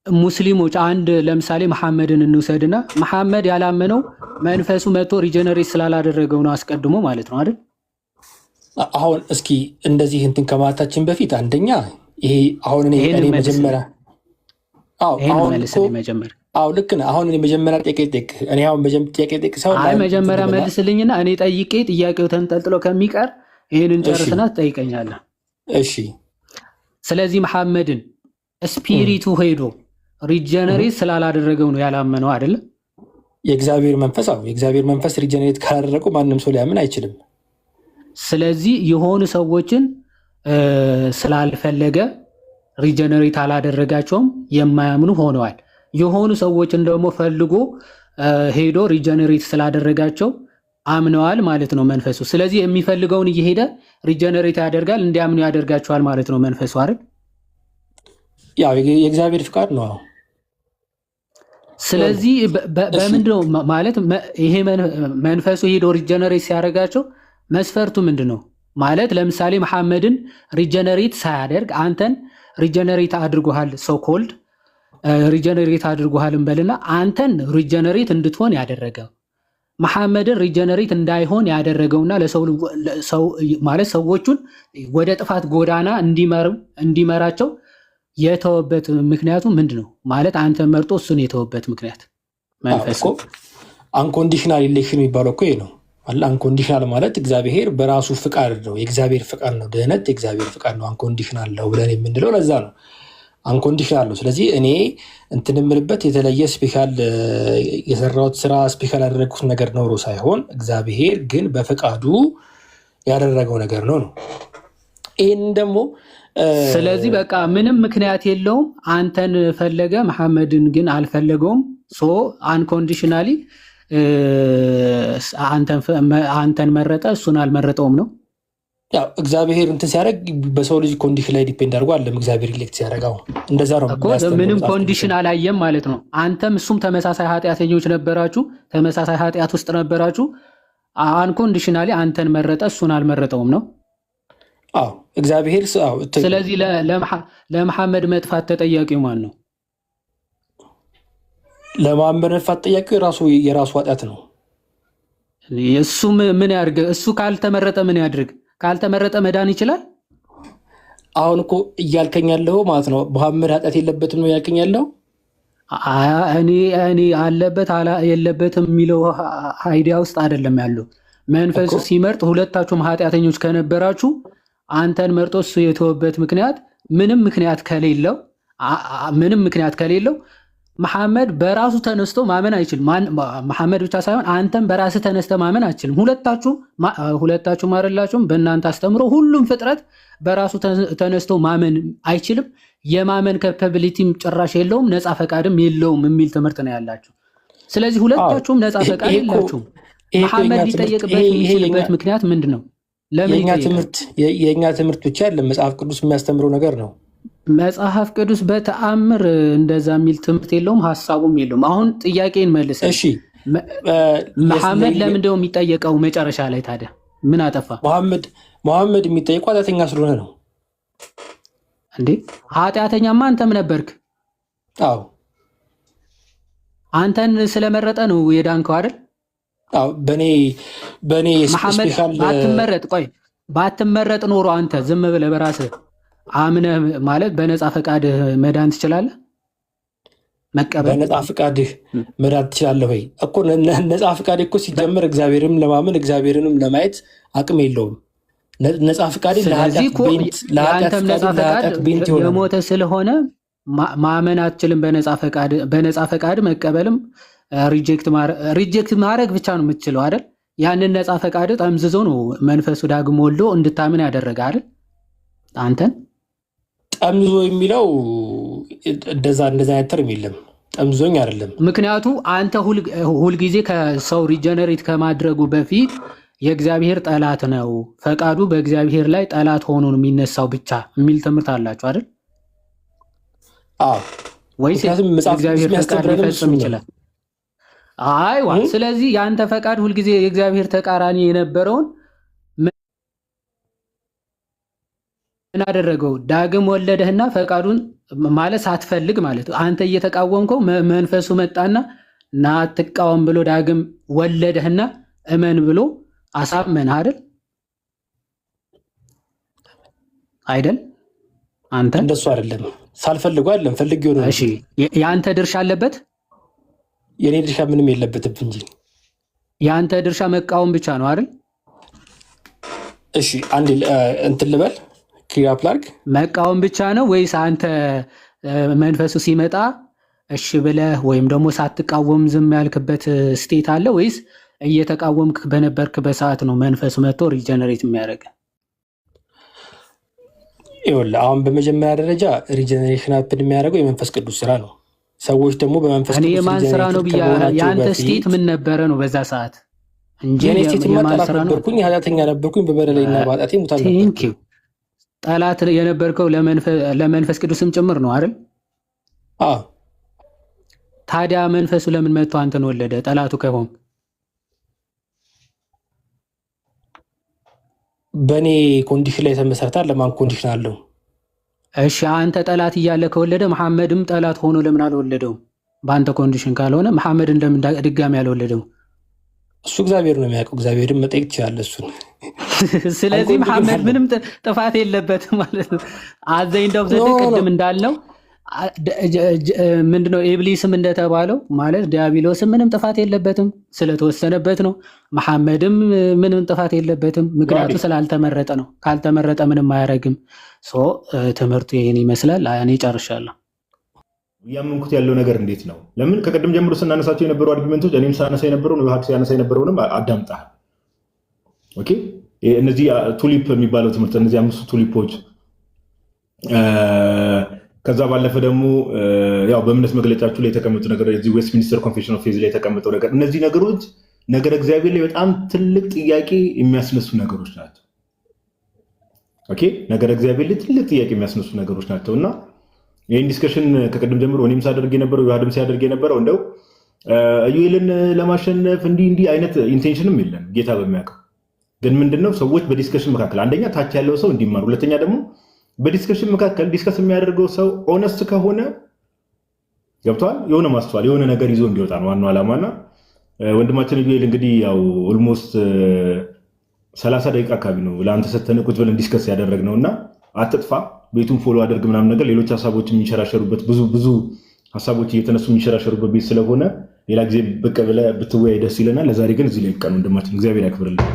Speaker 3: ሙስሊሞች አንድ ለምሳሌ መሐመድን እንውሰድና መሐመድ ያላመነው መንፈሱ መጥቶ ሪጀነሬት ስላላደረገው ነው አስቀድሞ ማለት ነው አይደል?
Speaker 2: አሁን እስኪ እንደዚህ እንትን ከማለታችን በፊት አንደኛ ይሄ አሁን እኔ መጀመሪያ ልክ ነህ። አሁን እኔ መጀመሪያ ጥያቄ ሰው
Speaker 3: መጀመሪያ መልስልኝና እኔ ጠይቄ ጥያቄው ተንጠልጥሎ ከሚቀር ይህንን ጨርስና ትጠይቀኛለህ።
Speaker 2: እሺ።
Speaker 3: ስለዚህ መሐመድን ስፒሪቱ ሄዶ ሪጀነሬት ስላላደረገው ነው ያላመነው አይደለም?
Speaker 2: የእግዚአብሔር መንፈስ ሪጀነሬት ካላደረገው ማንም ሰው ሊያምን አይችልም።
Speaker 3: ስለዚህ የሆኑ ሰዎችን ስላልፈለገ ሪጀነሬት አላደረጋቸውም፣ የማያምኑ ሆነዋል። የሆኑ ሰዎችን ደግሞ ፈልጎ ሄዶ ሪጀነሬት ስላደረጋቸው አምነዋል ማለት ነው መንፈሱ። ስለዚህ የሚፈልገውን እየሄደ ሪጀነሬት ያደርጋል፣ እንዲያምኑ ያደርጋቸዋል ማለት ነው መንፈሱ አይደል?
Speaker 2: ያው የእግዚአብሔር ፍቃድ ነው።
Speaker 3: ስለዚህ በምንድነው ማለት ይሄ መንፈሱ ሄዶ ሪጀነሬት ሲያደርጋቸው መስፈርቱ ምንድነው ማለት? ለምሳሌ መሐመድን ሪጀነሬት ሳያደርግ አንተን ሪጀነሬት አድርጎሃል፣ ሶ ኮልድ ሪጀነሬት አድርጎሃል እንበልና አንተን ሪጀነሬት እንድትሆን ያደረገው መሐመድን ሪጀነሬት እንዳይሆን ያደረገውና ለሰው ማለት ሰዎቹን ወደ ጥፋት ጎዳና እንዲመራቸው የተወበት ምክንያቱ ምንድነው ማለት? አንተ መርጦ እሱን የተወበት ምክንያት መንፈስ
Speaker 2: አንኮንዲሽናል ኢሌክሽን የሚባለው እኮ ይሄ ነው። አንኮንዲሽናል ማለት እግዚአብሔር በራሱ ፍቃድ ነው፣ የእግዚአብሔር ፍቃድ ነው። ድህነት የእግዚአብሔር ፍቃድ ነው። አንኮንዲሽናል ነው ብለን የምንለው ለዛ ነው። አንኮንዲሽናል ነው። ስለዚህ እኔ እንትን የምልበት የተለየ ስፔሻል የሰራሁት ስራ ስፔሻል ያደረግኩት ነገር ኖሮ ሳይሆን እግዚአብሔር ግን በፍቃዱ ያደረገው ነገር ነው። ይህን ደግሞ
Speaker 3: ስለዚህ በቃ ምንም ምክንያት የለውም። አንተን ፈለገ፣ መሐመድን ግን አልፈለገውም። ሶ አንኮንዲሽናሊ አንተን መረጠ፣ እሱን አልመረጠውም ነው።
Speaker 2: ያው እግዚአብሔር እንትን ሲያደርግ በሰው ልጅ ኮንዲሽን ላይ ዲፔንድ አድርጎ አለም እግዚአብሔር ኢሌክት ሲያደርገው እንደዛ ነው።
Speaker 3: ምንም ኮንዲሽን አላየም ማለት ነው። አንተም እሱም ተመሳሳይ ኃጢአተኞች ነበራችሁ፣ ተመሳሳይ ኃጢአት ውስጥ ነበራችሁ። አንኮንዲሽናሊ አንተን መረጠ፣ እሱን አልመረጠውም ነው።
Speaker 2: እግዚአብሔር
Speaker 3: ስለዚህ ለመሐመድ መጥፋት ተጠያቂው ማን ነው?
Speaker 2: ለመሐመድ መጥፋት ተጠያቂው የራሱ ኃጢአት ነው።
Speaker 3: እሱ ምን ያድርግ? እሱ ካልተመረጠ ምን ያድርግ? ካልተመረጠ መዳን ይችላል?
Speaker 2: አሁን እኮ እያልከኝ ያለው ማለት ነው መሐመድ ኃጢአት የለበትም ነው እያልከኝ ያለው?
Speaker 3: እኔ አለበት የለበትም የሚለው አይዲያ ውስጥ አይደለም ያለው። መንፈሱ ሲመርጥ ሁለታችሁም ኃጢአተኞች ከነበራችሁ አንተን መርጦ እሱ የተወበት ምክንያት ምንም ምክንያት ከሌለው መሐመድ በራሱ ተነስቶ ማመን አይችልም። መሐመድ ብቻ ሳይሆን አንተም በራስህ ተነስተ ማመን አትችልም። ሁለታችሁም አይደላችሁም። በእናንተ አስተምሮ ሁሉም ፍጥረት በራሱ ተነስቶ ማመን አይችልም። የማመን ካፓቢሊቲም ጭራሽ የለውም፣ ነፃ ፈቃድም የለውም የሚል ትምህርት ነው ያላችሁ። ስለዚህ ሁለታችሁም ነፃ ፈቃድ የላችሁም። መሐመድ ሊጠየቅበት የሚችልበት ምክንያት ምንድን ነው?
Speaker 2: የእኛ ትምህርት ብቻ ያለን መጽሐፍ ቅዱስ የሚያስተምረው ነገር ነው።
Speaker 3: መጽሐፍ ቅዱስ በተአምር እንደዛ የሚል ትምህርት የለውም፣ ሀሳቡም የለውም። አሁን ጥያቄን መልስ። መሐመድ ለምንድነው የሚጠየቀው መጨረሻ ላይ? ታዲያ ምን አጠፋ?
Speaker 2: መሐመድ የሚጠየቀው ኃጢአተኛ ስለሆነ ነው
Speaker 3: እንዴ? ኃጢአተኛማ አንተም ነበርክ።
Speaker 2: አዎ
Speaker 3: አንተን ስለመረጠ ነው የዳንከው አይደል?
Speaker 2: አዎ በኔ
Speaker 3: መሐመድ ባትመረጥ ኖሮ አንተ ዝም ብለህ በራስህ አምነህ ማለት በነፃ ፈቃድህ መዳን ትችላለህ? መቀበል
Speaker 2: በነፃ ፈቃድህ መዳን ትችላለህ ወይ? እኮ ነፃ ፈቃድ እኮ ሲጀምር እግዚአብሔርንም ለማመን እግዚአብሔርንም ለማየት አቅም የለውም። ነፃ ፈቃድ
Speaker 3: ለአንተም ነፃ ፈቃድ የሞተ ስለሆነ ማመን አትችልም። በነፃ ፈቃድ መቀበልም ሪጀክት ማድረግ ብቻ ነው የምትችለው አይደል? ያንን ነፃ ፈቃድ ጠምዝዞ ነው መንፈሱ ዳግም ወልዶ እንድታምን ያደረገ አይደል? አንተን
Speaker 2: ጠምዞ የሚለው እንደዛ አይነት ተርም የለም። ጠምዞኝ አይደለም።
Speaker 3: ምክንያቱ አንተ ሁልጊዜ ከሰው ሪጀነሬት ከማድረጉ በፊት የእግዚአብሔር ጠላት ነው፣ ፈቃዱ በእግዚአብሔር ላይ ጠላት ሆኖ ነው የሚነሳው ብቻ የሚል ትምህርት አላችሁ አይደል?
Speaker 2: አዎ።
Speaker 3: ወይስ እግዚአብሔር ፈቃድ ሊፈጽም ይችላል? አይዋ። ስለዚህ የአንተ ፈቃድ ሁልጊዜ የእግዚአብሔር ተቃራኒ የነበረውን ምን አደረገው? ዳግም ወለደህና ፈቃዱን ማለት ሳትፈልግ ማለት አንተ እየተቃወምከው መንፈሱ መጣና ና አትቃወም ብሎ ዳግም ወለደህና እመን ብሎ አሳመን አይደል? አንተ
Speaker 2: እንደሱ አይደለም። ሳልፈልገው አይደለም ፈልጌው ነው።
Speaker 3: እሺ የአንተ ድርሻ አለበት?
Speaker 2: የኔ ድርሻ ምንም የለበትም እንጂ
Speaker 3: የአንተ ድርሻ መቃወም ብቻ ነው አይደል?
Speaker 2: እሺ አንዴ እንትን ልበል ኪራፕላርክ
Speaker 3: መቃወም ብቻ ነው ወይስ አንተ መንፈሱ ሲመጣ እሺ ብለህ ወይም ደግሞ ሳትቃወም ዝም ያልክበት ስቴት አለ ወይስ እየተቃወምክ በነበርክ በሰዓት ነው መንፈሱ መጥቶ ሪጀነሬት የሚያደርግ?
Speaker 2: ይኸውልህ አሁን በመጀመሪያ ደረጃ ሪጀነሬሽን አፕን የሚያደርገው የመንፈስ ቅዱስ ስራ ነው። ሰዎች ደግሞ በመንፈስ ቅዱስ
Speaker 3: የማን ስራ ነው ብያ ያንተ ስቴት ምን ነበረ ነው በዛ ሰዓት እንጂ
Speaker 2: የኔ ስቴት ጠላት ነበርኩኝ፣ ኃጢአተኛ ነበርኩኝ፣ በበደሌና በኃጢአቴ ሙታን ነበርኩኝ።
Speaker 3: ጠላት የነበርከው ለመንፈስ ቅዱስም ጭምር ነው አይደል?
Speaker 2: አዎ።
Speaker 3: ታዲያ መንፈሱ ለምን መጥቶ አንተን ወለደ? ጠላቱ ከሆንክ
Speaker 2: በእኔ ኮንዲሽን ላይ የተመሰረተ ለማን ኮንዲሽን አለው?
Speaker 3: እሺ አንተ ጠላት እያለ ከወለደ መሐመድም ጠላት ሆኖ ለምን አልወለደውም? በአንተ ኮንዲሽን ካልሆነ መሐመድን ለምን ድጋሚ አልወለደው?
Speaker 2: እሱ እግዚአብሔር ነው የሚያውቀው። እግዚአብሔርን መጠየቅ ትችላለህ እሱን።
Speaker 3: ስለዚህ መሐመድ ምንም ጥፋት የለበትም ማለት ነው። አዘኝ እንደው ዘዴ ቅድም እንዳልነው ምንድነው ኢብሊስም እንደተባለው ማለት ዲያብሎስም ምንም ጥፋት የለበትም፣ ስለተወሰነበት ነው። መሐመድም ምንም ጥፋት የለበትም፣ ምክንያቱ ስላልተመረጠ ነው። ካልተመረጠ ምንም አያደርግም። ትምህርቱ ይህን ይመስላል። እኔ ጨርሻለሁ።
Speaker 1: እያመንኩት ያለው ነገር እንዴት ነው? ለምን ከቀደም ጀምሮ ስናነሳቸው የነበሩ አርጊመንቶች እኔም ሳነሳ የነበረውን ሀዲስ ያነሳ የነበረውንም አዳምጣል። ኦኬ እነዚህ ቱሊፕ የሚባለው ትምህርት እነዚህ 5 ቱሊፖች ከዛ ባለፈ ደግሞ ያው በእምነት መግለጫችሁ ላይ የተቀመጡ ነገር እዚህ ዌስትሚኒስተር ኮንፌሽን ኦፍ ፌዝ ላይ የተቀመጠው ነገር እነዚህ ነገሮች ነገር እግዚአብሔር ላይ በጣም ትልቅ ጥያቄ የሚያስነሱ ነገሮች ናቸው። ኦኬ ነገር እግዚአብሔር ላይ ትልቅ ጥያቄ የሚያስነሱ ነገሮች ናቸው እና ይህን ዲስከሽን ከቅድም ጀምሮ እኔም ሳደርግ የነበረው ዮሐድም ሲያደርግ የነበረው እንደው ኢዩኤልን ለማሸነፍ እንዲህ አይነት ኢንቴንሽንም የለም ጌታ በሚያውቀው። ግን ምንድነው ሰዎች በዲስከሽን መካከል አንደኛ ታች ያለው ሰው እንዲማር፣ ሁለተኛ ደግሞ በዲስከሽን መካከል ዲስከስ የሚያደርገው ሰው ኦነስት ከሆነ ገብቷል የሆነ ማስተዋል የሆነ ነገር ይዞ እንዲወጣ ነው ዋናው ዓላማና ወንድማችን ኢዩኤል እንግዲህ ያው ኦልሞስት 30 ደቂቃ አካባቢ ነው ለአንተ ሰተን ቁጭ ብለን ዲስከስ ያደረግነውና አትጥፋ ቤቱን ፎሎ አድርግ ምናምን ነገር ሌሎች ሀሳቦች የሚንሸራሸሩበት ብዙ ሀሳቦች እየተነሱ የሚንሸራሸሩበት ቤት ስለሆነ ሌላ ጊዜ ብቅ ብለህ ብትወያይ ደስ ይለናል። ለዛሬ ግን እዚህ ላይ ይብቃን ወንድማችን፣ እግዚአብሔር ያክብርልን።